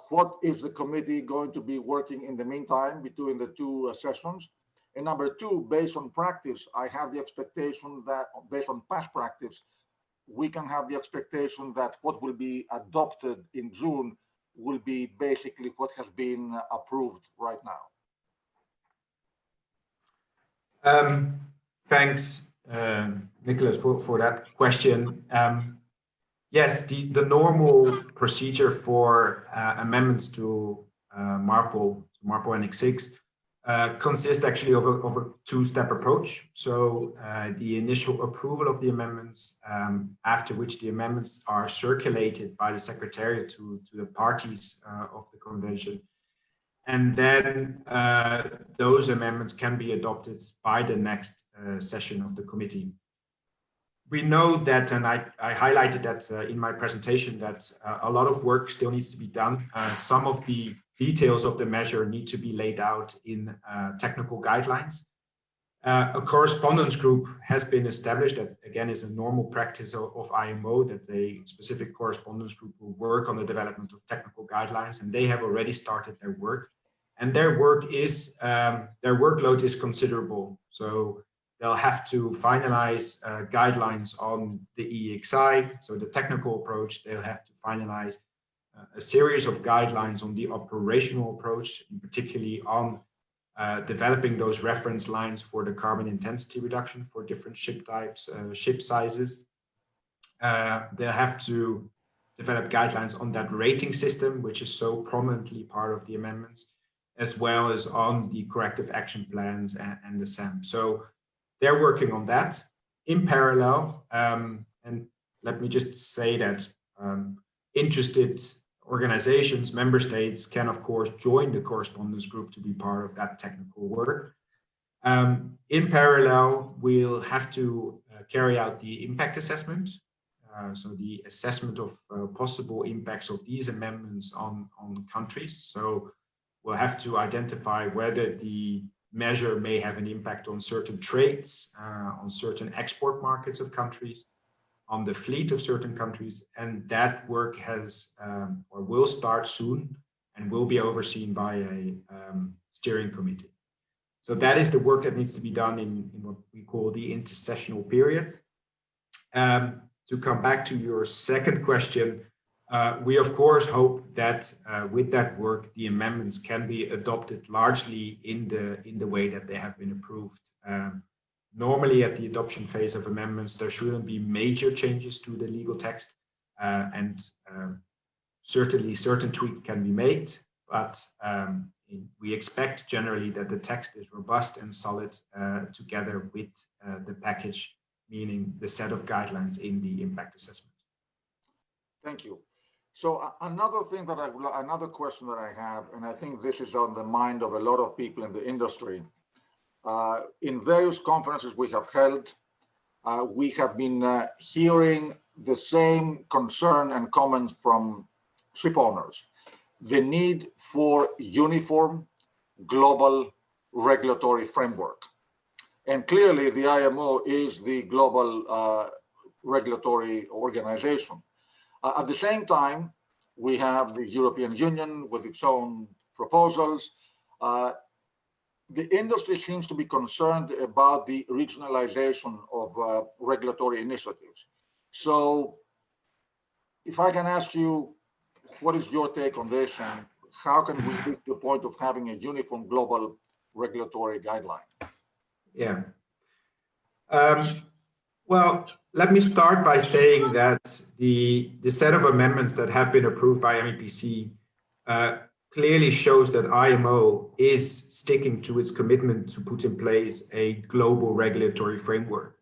[SPEAKER 1] what is the committee going to be working in the meantime between the two sessions? And number two, based on practice, I have the expectation that based on past practice, we can have the expectation that what will be adopted in June will be basically what has been approved right now.
[SPEAKER 2] Thanks, Nicholas, for that question. Yes, the normal procedure for amendments to MARPOL Annex VI consists actually of a two-step approach. So the initial approval of the amendments, after which the amendments are circulated by the Secretariat to the parties of the convention. And then those amendments can be adopted by the next session of the committee. We know that, and I highlighted that in my presentation, that a lot of work still needs to be done. Some of the details of the measure need to be laid out in technical guidelines. A correspondence group has been established that, again, is a normal practice of IMO, that a specific correspondence group will work on the development of technical guidelines, and they have already started their work. And their workload is considerable. So they'll have to finalize guidelines on the EEDI, so the technical approach. They'll have to finalize a series of guidelines on the operational approach, and particularly on developing those reference lines for the carbon intensity reduction for different ship types, ship sizes. They'll have to develop guidelines on that rating system, which is so prominently part of the amendments. as well as on the corrective action plans and the SAM. So they're working on that in parallel. And let me just say that interested organizations, member states can, of course, join the correspondence group to be part of that technical work. In parallel, we'll have to carry out the impact assessment. So the assessment of possible impacts of these amendments on countries. So we'll have to identify whether the measure may have an impact on certain trades, on certain export markets of countries, on the fleet of certain countries. And that work has or will start soon and will be overseen by a steering committee. So that is the work that needs to be done in what we call the intersessional period. To come back to your second question, we of course hope that with that work, the amendments can be adopted largely in the way that they have been approved. Normally at the adoption phase of amendments, there shouldn't be major changes to the legal text, and certainly certain tweaks can be made, but we expect generally that the text is robust and solid together with the package, meaning the set of guidelines in the impact assessment.
[SPEAKER 1] Thank you. So another thing that another question that I have, and I think this is on the mind of a lot of people in the industry, in various conferences we have held, we have been hearing the same concern and comments from ship owners. The need for uniform global regulatory framework. And clearly the IMO is the global regulatory organization. At the same time, we have the European Union with its own proposals. The industry seems to be concerned about the regionalization of regulatory initiatives. So if I can ask you, what is your take on this, and how can we reach the point of having a uniform global regulatory guideline?
[SPEAKER 2] Yeah. Well, let me start by saying that the set of amendments that have been approved by MEPC clearly shows that IMO is sticking to its commitment to put in place a global regulatory framework.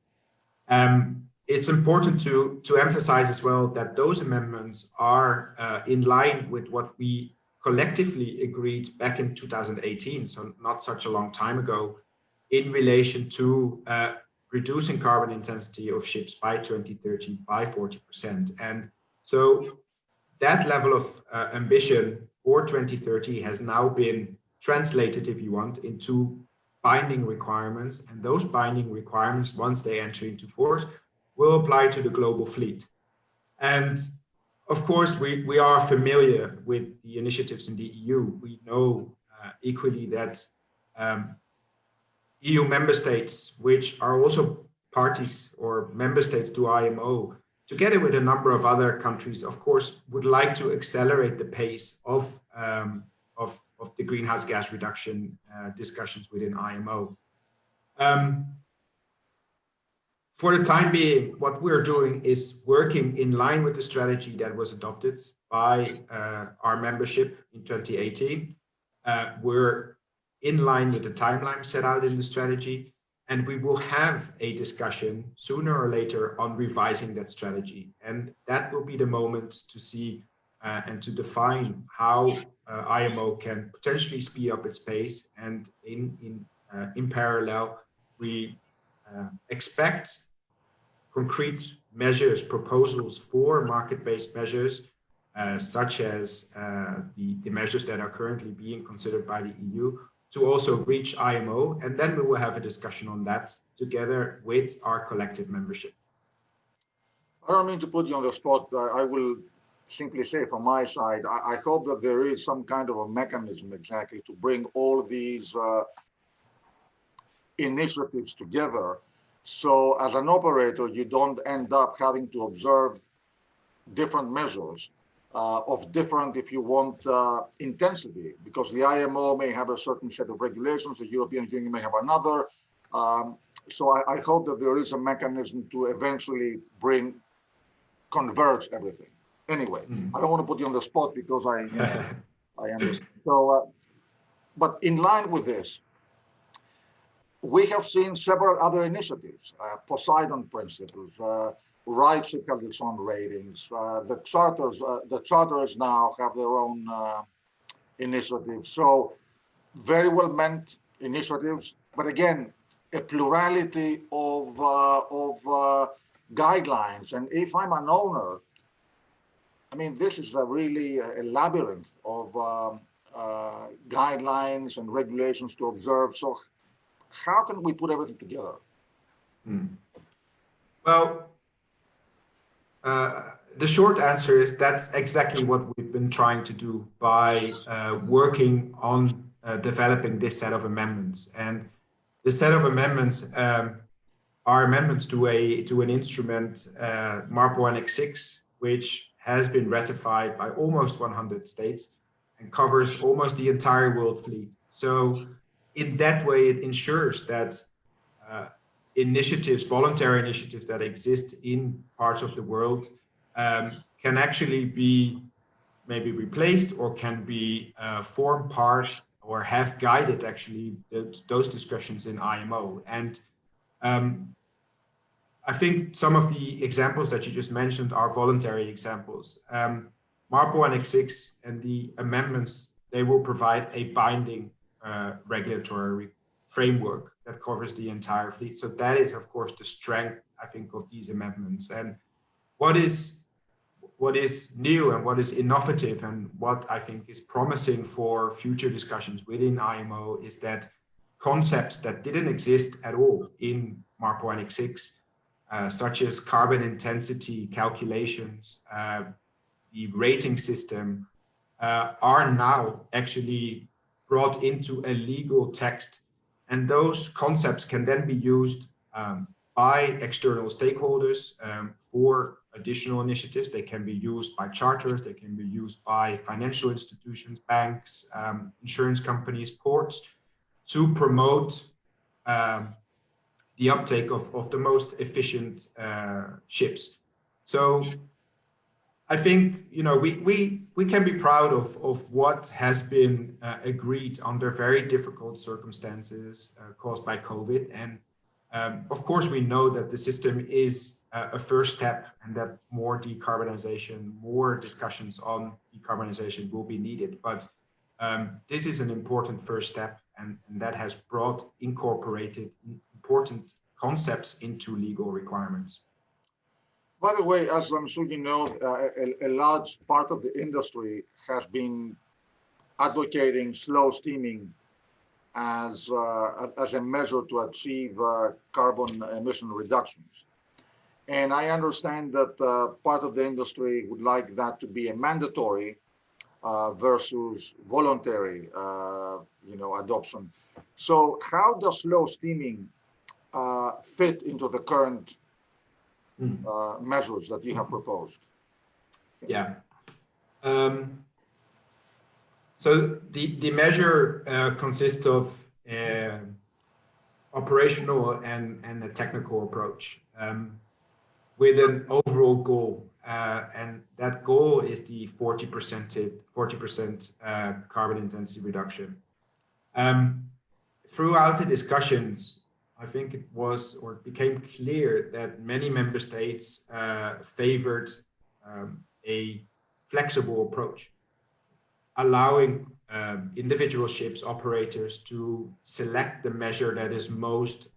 [SPEAKER 2] It's important to emphasize as well that those amendments are in line with what we collectively agreed back in 2018, so not such a long time ago, in relation to reducing carbon intensity of ships by 2030 by 40%. And so that level of ambition for 2030 has now been translated, if you want, into binding requirements. And those binding requirements, once they enter into force, will apply to the global fleet. And of course, we are familiar with the initiatives in the EU. We know equally that EU member states, which are also parties or member states to IMO, together with a number of other countries, of course, would like to accelerate the pace of the greenhouse gas reduction discussions within IMO. For the time being, what we're doing is working in line with the strategy that was adopted by our membership in 2018. We're in line with the timeline set out in the strategy, and we will have a discussion sooner or later on revising that strategy. And that will be the moment to see and to define how IMO can potentially speed up its pace. And in parallel, we expect concrete measures, proposals for market-based measures, such as the measures that are currently being considered by the EU, to also reach IMO, and then we will have a discussion on that together with our collective membership.
[SPEAKER 1] I don't mean to put you on the spot. I will simply say from my side, I hope that there is some kind of a mechanism exactly to bring all these initiatives together. So as an operator, you don't end up having to observe different measures of different, if you want, intensity, because the IMO may have a certain set of regulations, the European Union may have another. So I hope that there is a mechanism to eventually converge everything. Anyway, I don't want to put you on the spot because I understand. So But in line with this, we have seen several other initiatives, Poseidon principles, right ship has its own ratings, the charters now have their own initiatives. So very well meant initiatives, but again, a plurality of guidelines. And if I'm an owner, I mean, this is a really a labyrinth of guidelines and regulations to observe. So how can we put everything together?
[SPEAKER 2] Well, the short answer is that's exactly what we've been trying to do by working on developing this set of amendments. And the set of amendments are amendments to an instrument, MARPOL Annex VI, which has been ratified by almost 100 states and covers almost the entire world fleet. So in that way, it ensures that initiatives, voluntary initiatives that exist in parts of the world can actually be maybe replaced or can be form part or have guided actually those discussions in IMO. And I think some of the examples that you just mentioned are voluntary examples. MARPOL Annex VI and the amendments, they will provide a binding regulatory framework that covers the entire fleet. So that is, of course, the strength, I think, of these amendments. And what is new and what is innovative and what I think is promising for future discussions within IMO is that concepts that didn't exist at all in MARPOL Annex VI, such as carbon intensity calculations, the rating system, are now actually brought into a legal text. And those concepts can then be used by external stakeholders for additional initiatives. They can be used by charters, they can be used by financial institutions, banks, insurance companies, ports, to promote the uptake of the most efficient ships. So I think, you know, we can be proud of what has been agreed under very difficult circumstances caused by COVID. And of course, we know that the system is a first step and that more decarbonization, more discussions on decarbonization will be needed. But this is an important first step, and that has brought incorporated important concepts into legal requirements.
[SPEAKER 1] By the way, as I'm sure you know, a large part of the industry has been advocating slow steaming as a measure to achieve carbon emission reductions. And I understand that part of the industry would like that to be a mandatory versus voluntary, adoption. So how does slow steaming fit into the current measures that you have proposed?
[SPEAKER 2] Yeah. So the measure consists of operational and a technical approach with an overall goal. And that goal is the 40% carbon intensity reduction. Throughout the discussions, I think it was or it became clear that many member states favored a flexible approach, allowing individual ships operators to select the measure that is most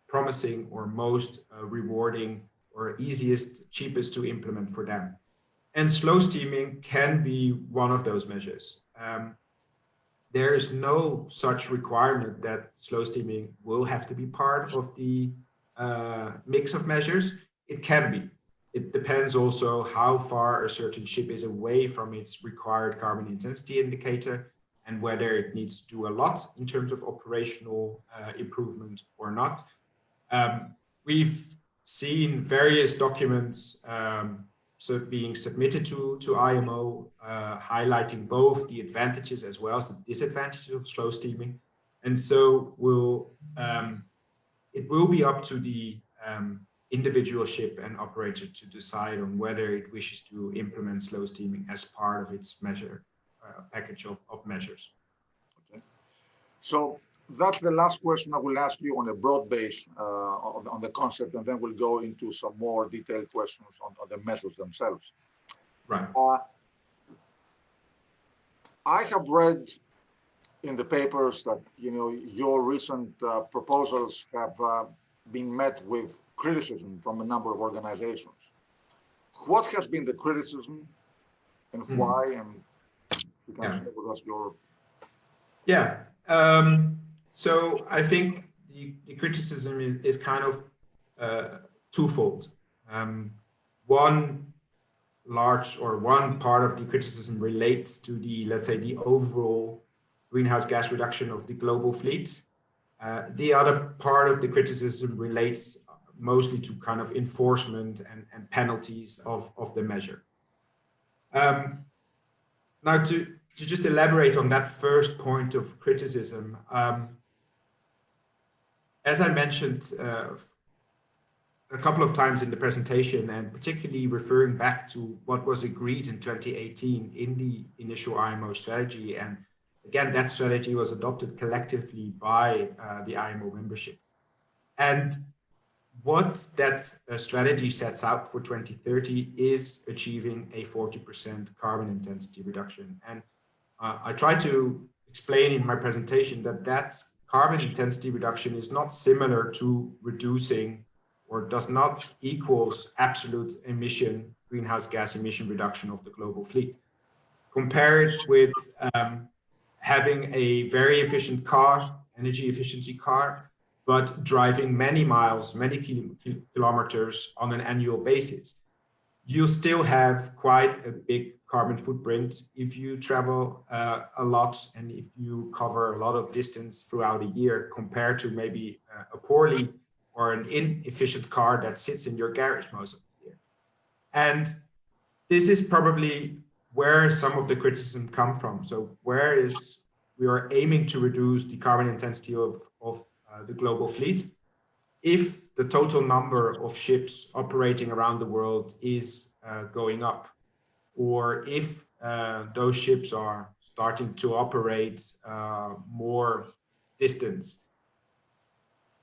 [SPEAKER 2] promising or most rewarding or easiest, cheapest to implement for them. And slow steaming can be one of those measures. There is no such requirement that slow steaming will have to be part of the mix of measures. It can be. It depends also how far a certain ship is away from its required carbon intensity indicator and whether it needs to do a lot in terms of operational improvement or not. We've seen various documents being submitted to IMO, highlighting both the advantages as well as the disadvantages of slow steaming. And so it will be up to the individual ship and operator to decide on whether it wishes to implement slow steaming as part of its measure package of measures.
[SPEAKER 1] So that's the last question I will ask you on a broad base on the concept, and then we'll go into some more detailed questions on the methods themselves.
[SPEAKER 2] Right.
[SPEAKER 1] I have read in the papers that your recent proposals have been met with criticism from a number of organizations. What has been the criticism, and why? And you can share with us your.
[SPEAKER 2] Yeah. So I think the criticism is kind of twofold. One part of the criticism relates to let's say, the overall greenhouse gas reduction of the global fleet. The other part of the criticism relates mostly to kind of enforcement and penalties of the measure. Now, to just elaborate on that first point of criticism, as I mentioned a couple of times in the presentation, and particularly referring back to what was agreed in 2018 in the initial IMO strategy, and again, that strategy was adopted collectively by the IMO membership. And what that strategy sets out for 2030 is achieving a 40% carbon intensity reduction. And I tried to explain in my presentation that carbon intensity reduction is not similar to reducing, or does not equals absolute greenhouse gas emission reduction of the global fleet. Compare it with having a very efficient car, energy efficiency car, but driving many miles, many kilometers on an annual basis. You still have quite a big carbon footprint if you travel a lot and if you cover a lot of distance throughout a year, compared to maybe a poorly or an inefficient car that sits in your garage most of the year. And this is probably where some of the criticism come from. So we are aiming to reduce the carbon intensity of the global fleet if the total number of ships operating around the world is going up, or if those ships are starting to operate more distance.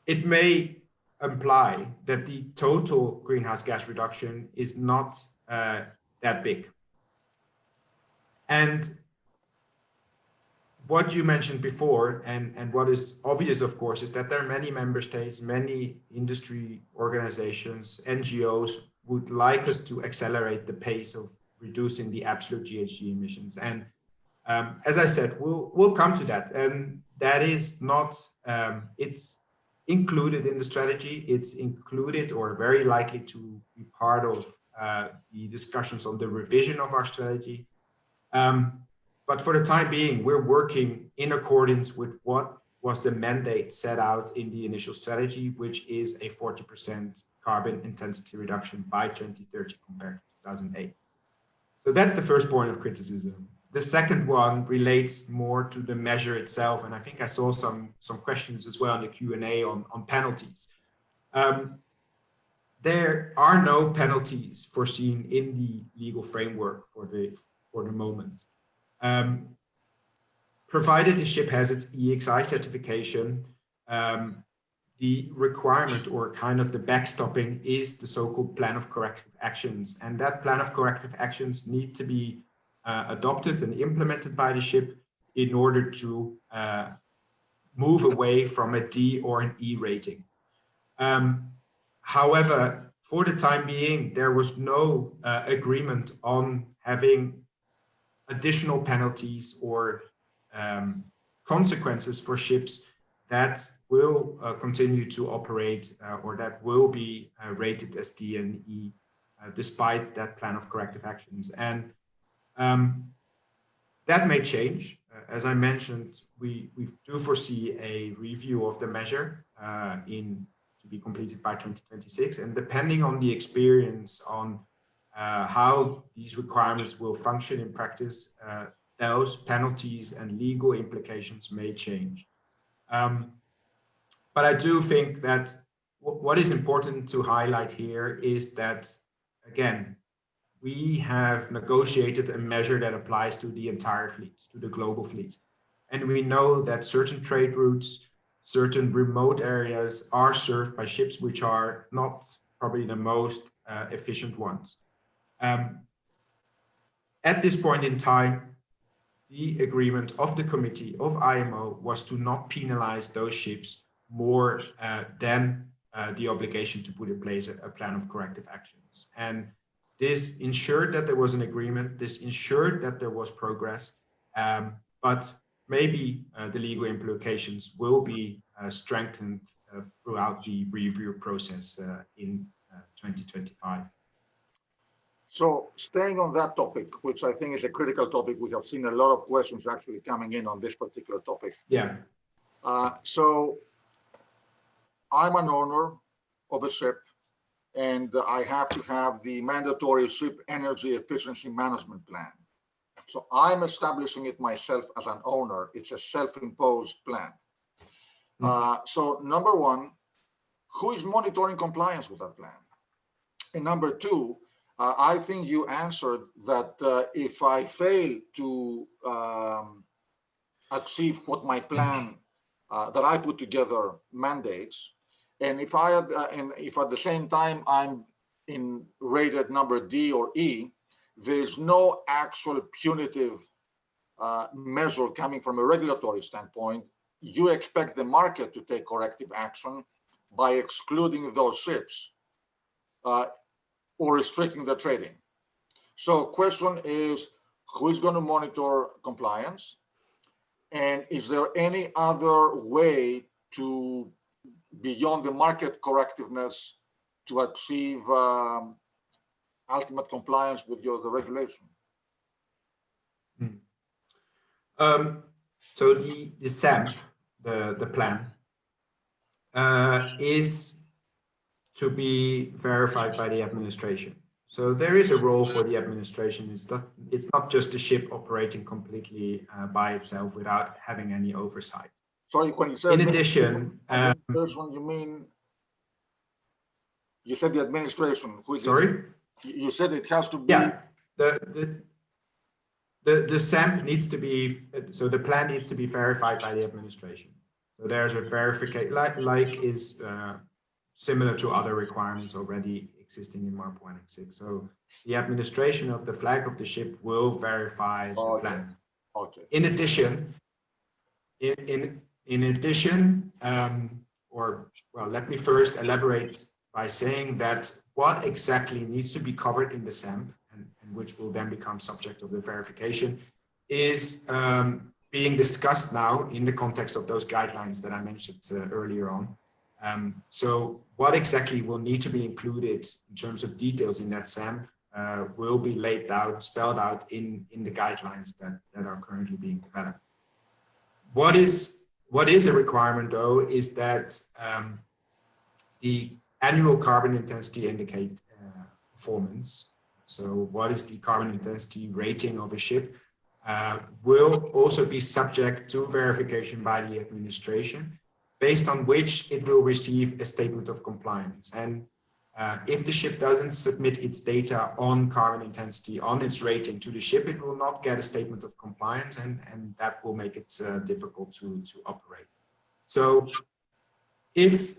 [SPEAKER 2] It may imply that the total greenhouse gas reduction is not that big. And what you mentioned before, and what is obvious, of course, is that there are many member states, many industry organizations, NGOs would like us to accelerate the pace of reducing the absolute GHG emissions. And as I said, we'll come to that. And that is not, it's included in the strategy. It's included, or very likely to be part of the discussions on the revision of our strategy. But for the time being, we're working in accordance with what was the mandate set out in the initial strategy, which is a 40% carbon intensity reduction by 2030 compared to 2008. So that's the first point of criticism. The second one relates more to the measure itself, and I think I saw some questions as well in the Q&A on penalties. There are no penalties foreseen in the legal framework for the moment. Provided the ship has its EEXI certification, the requirement, or kind of the backstopping, is the so-called plan of corrective actions. And that plan of corrective actions need to be adopted and implemented by the ship in order to move away from a D or an E rating. However, for the time being, there was no agreement on having additional penalties or consequences for ships that will continue to operate or that will be rated as D and E despite that plan of corrective actions. And that may change. As I mentioned, we do foresee a review of the measure to be completed by 2026. And depending on the experience on how these requirements will function in practice, those penalties and legal implications may change. But I do think that what is important to highlight here is that, again, we have negotiated a measure that applies to the entire fleet, to the global fleet. And we know that certain trade routes, certain remote areas are served by ships which are not probably the most efficient ones. At this point in time, the agreement of the committee of IMO was to not penalize those ships more than the obligation to put in place a plan of corrective actions. And this ensured that there was an agreement, this ensured that there was progress, but maybe the legal implications will be strengthened throughout the review process in 2025.
[SPEAKER 1] So staying on that topic, which I think is a critical topic, we have seen a lot of questions actually coming in on this particular topic.
[SPEAKER 2] Yeah.
[SPEAKER 1] So I'm an owner of a ship, and I have to have the mandatory ship energy efficiency management plan. So I'm establishing it myself as an owner. It's a self-imposed plan. So number one, who is monitoring compliance with that plan? And number two, I think you answered that if I fail to achieve what my plan that I put together mandates, and if if at the same time I'm in rated number D or E, there's no actual punitive measure coming from a regulatory standpoint, you expect the market to take corrective action by excluding those ships or restricting the trading. So question is, who is going to monitor compliance? And is there any other way to, beyond the market correctiveness, to achieve ultimate compliance with the regulation?
[SPEAKER 2] So the SAMP, the plan, is to be verified by the administration. So there is a role for the administration. It's not just the ship operating completely by itself without having any oversight.
[SPEAKER 1] Sorry, when you said
[SPEAKER 2] in addition,
[SPEAKER 1] you mean, you said the administration.
[SPEAKER 2] Sorry?
[SPEAKER 1] You said it has to be.
[SPEAKER 2] Yeah, the SAMP needs to be, so the plan needs to be verified by the administration. So there's a verification, like is similar to other requirements already existing in MARPOL Annex VI. So the administration of the flag of the ship will verify the plan.
[SPEAKER 1] Okay.
[SPEAKER 2] In addition, let me first elaborate by saying that what exactly needs to be covered in the SAMP, and which will then become subject of the verification, is being discussed now in the context of those guidelines that I mentioned earlier on. So what exactly will need to be included in terms of details in that SAMP will be laid out, spelled out in the guidelines that are currently being developed. What is a requirement, though, is that the annual carbon intensity indicate performance. So what is the carbon intensity rating of a ship will also be subject to verification by the administration, based on which it will receive a statement of compliance. And if the ship doesn't submit its data on carbon intensity, on its rating to the ship, it will not get a statement of compliance, and that will make it difficult to operate. So if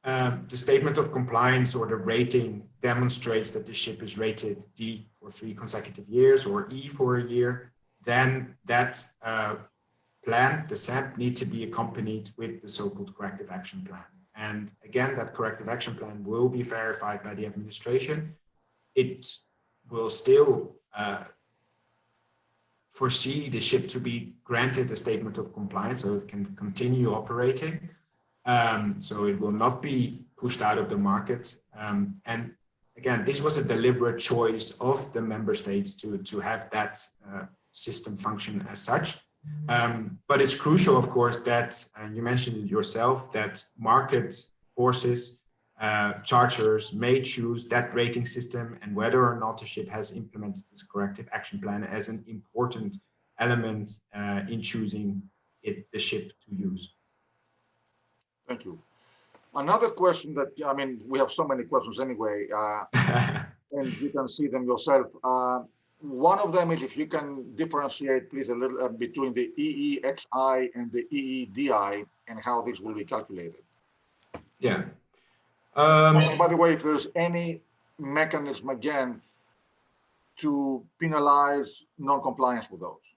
[SPEAKER 2] the statement of compliance or the rating demonstrates that the ship is rated D for 3 consecutive years or E for a year, then that plan, the SAMP, needs to be accompanied with the so-called corrective action plan. And again, that corrective action plan will be verified by the administration. It will still foresee the ship to be granted a statement of compliance so it can continue operating. So it will not be pushed out of the market. And again, this was a deliberate choice of the member states to have that system function as such. But it's crucial, of course, that, and you mentioned it yourself, that market forces, charters may choose that rating system, and whether or not a ship has implemented this corrective action plan as an important element in choosing the ship to use.
[SPEAKER 1] Thank you. Another question that, I mean, we have so many questions anyway, and you can see them yourself. One of them is if you can differentiate, please, a little between the EEXI and the EEDI and how this will be calculated.
[SPEAKER 2] Yeah.
[SPEAKER 1] And by the way, if there's any mechanism, again, to penalize non-compliance with those.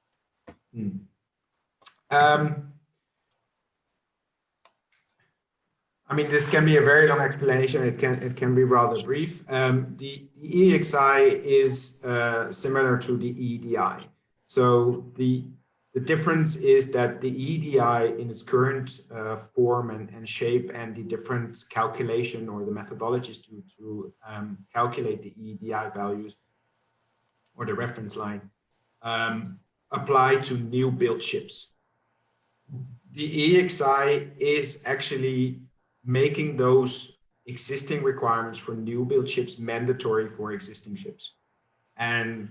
[SPEAKER 2] I mean, this can be a very long explanation. It can be rather brief. The EEXI is similar to the EEDI. So the difference is that the EEDI in its current form and shape, and the different calculation or the methodologies to calculate the EEDI values or the reference line apply to new built ships. The EEXI is actually making those existing requirements for new build ships mandatory for existing ships. And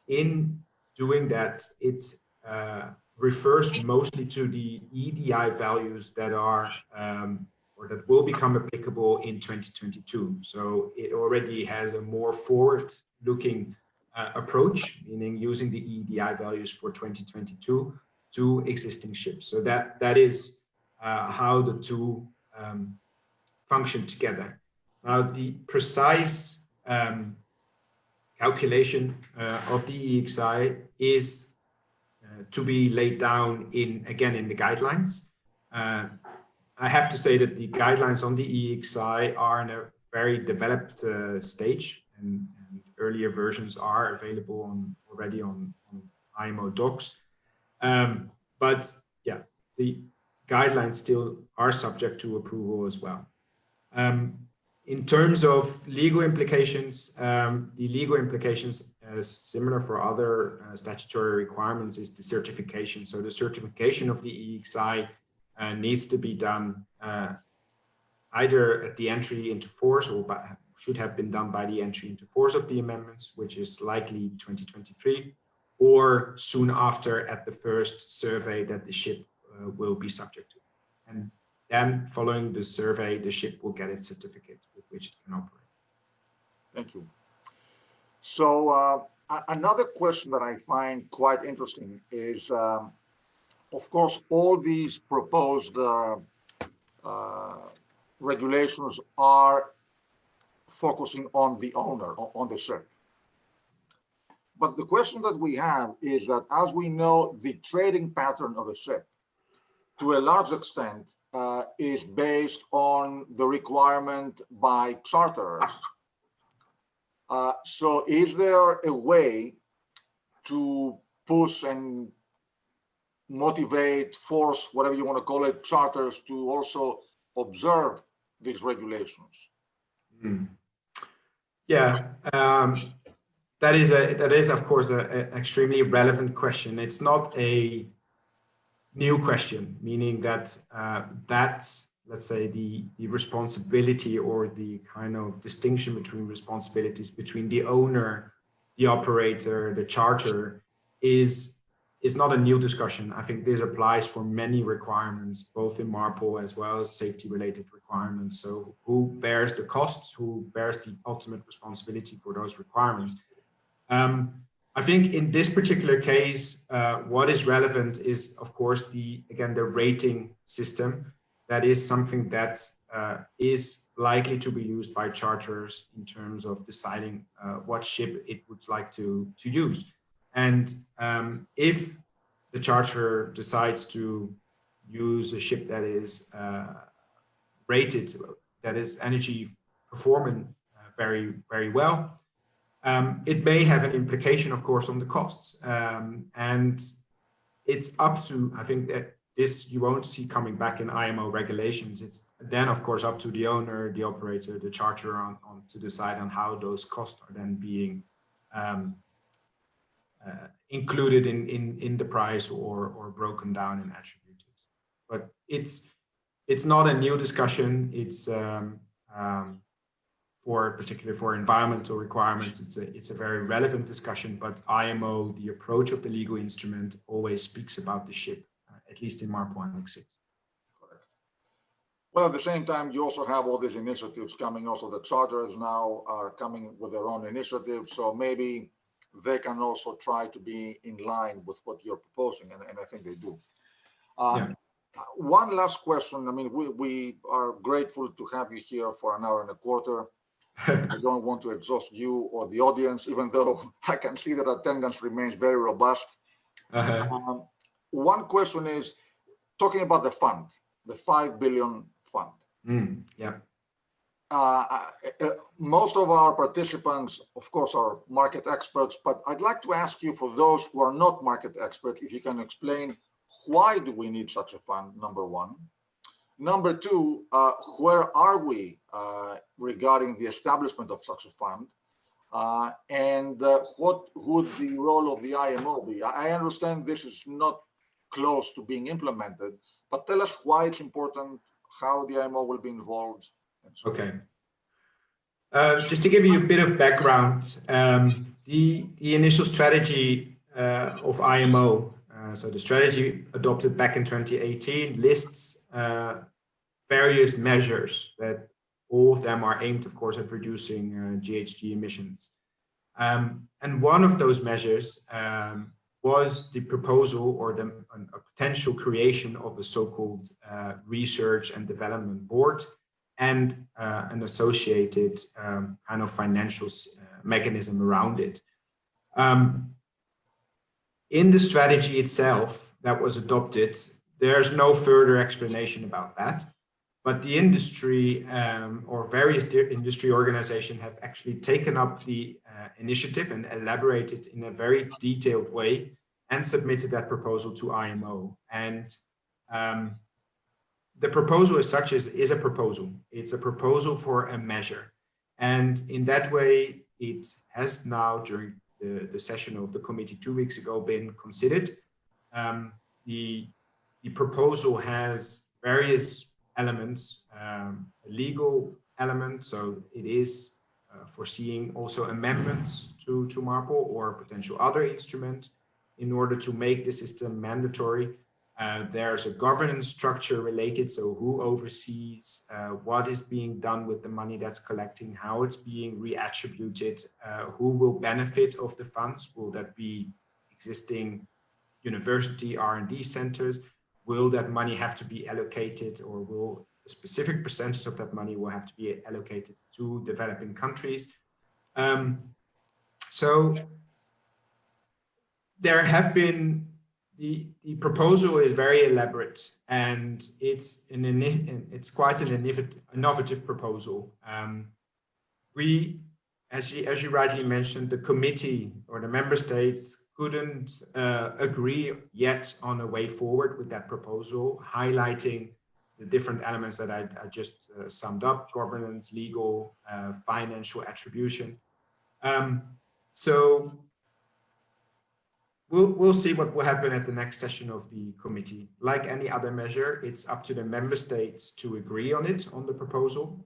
[SPEAKER 2] in doing that, it refers mostly to the EEDI values that are or that will become applicable in 2022. So it already has a more forward-looking approach, meaning using the EEDI values for 2022 to existing ships. So that is how the two function together. Now, the precise calculation of the EEXI is to be laid down in the guidelines. I have to say that the guidelines on the EEXI are in a very developed stage, and earlier versions are available already on IMO docs. But yeah, the guidelines still are subject to approval as well. In terms of legal implications, the legal implications, similar for other statutory requirements, is the certification. So the certification of the EEXI needs to be done either at the entry into force, or should have been done by the entry into force of the amendments, which is likely 2023, or soon after at the first survey that the ship will be subject to. And then following the survey, the ship will get its certificate with which it can operate.
[SPEAKER 1] Thank you. So another question that I find quite interesting is, of course, all these proposed regulations are focusing on the owner, on the ship. But the question that we have is that, as we know, the trading pattern of a ship, to a large extent, is based on the requirement by charterers. So is there a way to push and motivate, force, whatever you want to call it, charters to also observe these regulations?
[SPEAKER 2] Yeah, that is of course an extremely relevant question. It's not a new question, meaning that let's say the responsibility, or the kind of distinction between responsibilities between the owner, the operator, the charter is not a new discussion. I think this applies for many requirements, both in MARPOL as well as safety related requirements. So who bears the costs, who bears the ultimate responsibility for those requirements? I think in this particular case, what is relevant is, of course, the rating system. That is something that is likely to be used by charterers in terms of deciding what ship it would like to use. And if the charterer decides to use a ship that is rated, that is energy performing very, very well, it may have an implication, of course, on the costs. And it's up to, I think that this you won't see coming back in IMO regulations. It's then, of course, up to the owner, the operator, the charterer on to decide on how those costs are then being included in the price or broken down and attributed. But it's not a new discussion. It's particularly for environmental requirements, it's a very relevant discussion. But IMO, the approach of the legal instrument, always speaks about the ship, at least in MARPOL Annex VI.
[SPEAKER 1] Correct. Well, at the same time, you also have all these initiatives coming. Also, the charterers now are coming with their own initiatives. So maybe they can also try to be in line with what you're proposing, and I think they do.
[SPEAKER 2] Yeah.
[SPEAKER 1] One last question. I mean, we are grateful to have you here for an hour and a quarter. I don't want to exhaust you or the audience, even though I can see that attendance remains very robust. One question is, talking about the fund, the 5 billion fund.
[SPEAKER 2] Yeah.
[SPEAKER 1] Most of our participants, of course, are market experts, but I'd like to ask you, for those who are not market experts, if you can explain why do we need such a fund, number one. Number two, where are we regarding the establishment of such a fund? And what would the role of the IMO be? I understand this is not close to being implemented, but tell us why it's important, how the IMO will be involved. So
[SPEAKER 2] okay. Just to give you a bit of background, the initial strategy of IMO, so the strategy adopted back in 2018, lists various measures that all of them are aimed, of course, at reducing GHG emissions. And one of those measures was the proposal or a potential creation of a so-called research and development board and an associated kind of financial mechanism around it. In the strategy itself that was adopted, there's no further explanation about that. But the industry or various industry organizations have actually taken up the initiative and elaborated in a very detailed way and submitted that proposal to IMO. And the proposal as such is a proposal. It's a proposal for a measure. And in that way, it has now, during the session of the committee 2 weeks ago, been considered. The proposal has various elements, a legal element, so it is foreseeing also amendments to MARPOL or potential other instruments in order to make the system mandatory. There's a governance structure related, so who oversees what is being done with the money that's collecting, how it's being reattributed, who will benefit of the funds. Will that be existing university R&D centers? Will that money have to be allocated, or will a specific percentage of that money will have to be allocated to developing countries? So there have been, the proposal is very elaborate, and it's quite an innovative proposal. We, as you rightly mentioned, the committee or the member states couldn't agree yet on a way forward with that proposal, highlighting the different elements that I just summed up: governance, legal, financial attribution. So we'll see what will happen at the next session of the committee. Like any other measure, it's up to the member states to agree on it, on the proposal.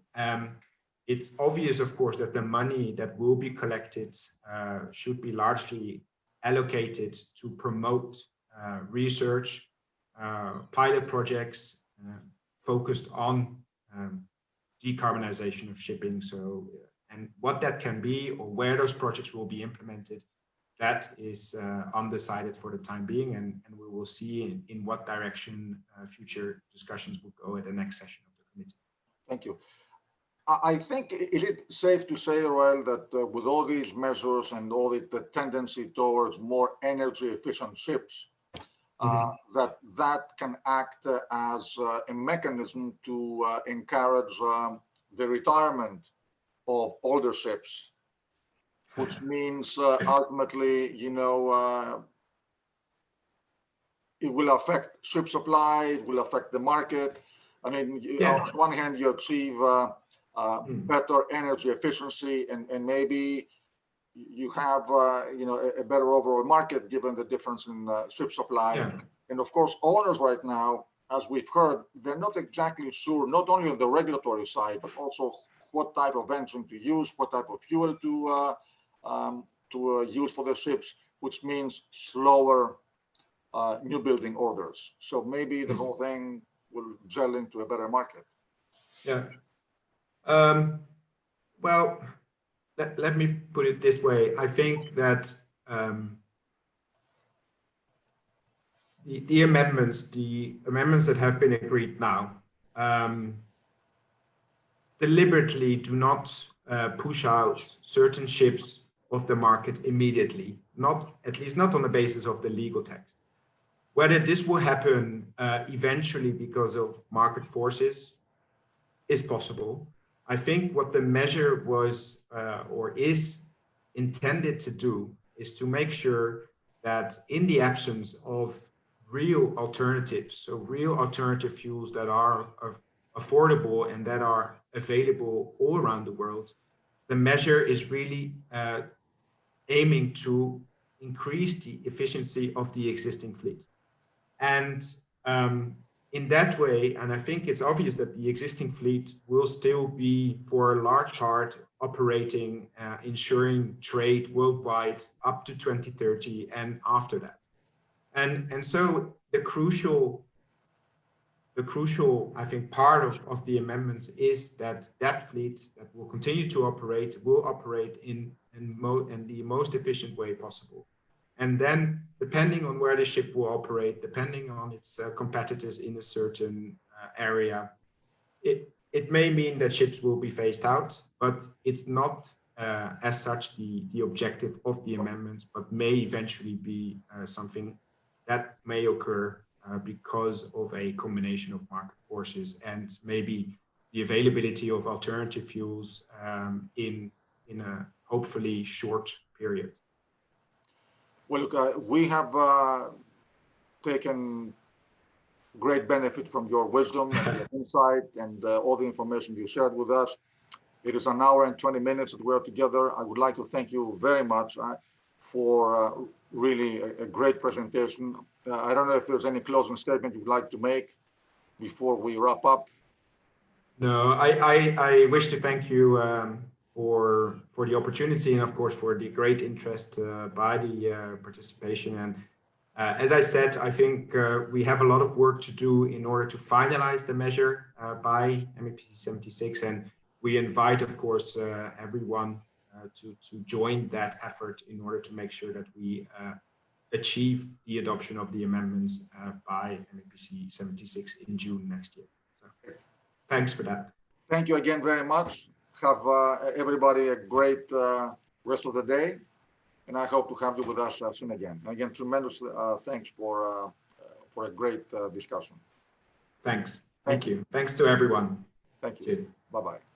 [SPEAKER 2] It's obvious, of course, that the money that will be collected should be largely allocated to promote research, pilot projects focused on decarbonization of shipping. So, and what that can be or where those projects will be implemented, that is undecided for the time being, and we will see in what direction future discussions will go at the next session of the committee.
[SPEAKER 1] Thank you. I think, is it safe to say, Roel, that with all these measures and all the tendency towards more energy efficient ships, that can act as a mechanism to encourage the retirement of older ships, which means ultimately, you know, it will affect ship supply, it will affect the market. I mean, on one hand, you achieve better energy efficiency, and maybe you have you know, a better overall market given the difference in ship supply. And of course, owners right now, as we've heard, they're not exactly sure, not only on the regulatory side, but also what type of engine to use, what type of fuel to use for the ships, which means slower new building orders. So maybe the whole thing will gel into a better market.
[SPEAKER 2] Yeah. Well, let me put it this way. I think that the amendments that have been agreed now deliberately do not push out certain ships of the market immediately, at least not on the basis of the legal text. Whether this will happen eventually because of market forces is possible. I think what the measure was or is intended to do is to make sure that in the absence of real alternatives, so real alternative fuels that are affordable and that are available all around the world, the measure is really aiming to increase the efficiency of the existing fleet. And in that way, and I think it's obvious that the existing fleet will still be, for a large part, operating, ensuring trade worldwide up to 2030 and after that. And so the crucial, I think, part of the amendments is that that fleet that will continue to operate will operate in the most efficient way possible. And then, depending on where the ship will operate, depending on its competitors in a certain area, it may mean that ships will be phased out, but it's not as such the objective of the amendments, but may eventually be something that may occur because of a combination of market forces and maybe the availability of alternative fuels in a hopefully short period.
[SPEAKER 1] Well, look, we have taken great benefit from your wisdom and your insight and all the information you shared with us. It is an hour and 20 minutes that we're together. I would like to thank you very much for really a great presentation. I don't know if there's any closing statement you'd like to make before we wrap up.
[SPEAKER 2] No, I wish to thank you for the opportunity and, of course, for the great interest by the participation. And as I said, I think we have a lot of work to do in order to finalize the measure by MEPC 76. And we invite, of course, everyone to join that effort in order to make sure that we achieve the adoption of the amendments by MEPC 76 in June next year. So, thanks for that.
[SPEAKER 1] Thank you again very much. Have everybody a great rest of the day, and I hope to have you with us soon again. Again, tremendous thanks for a great discussion.
[SPEAKER 2] Thank you. Thanks to everyone.
[SPEAKER 1] Thank you. Bye-bye.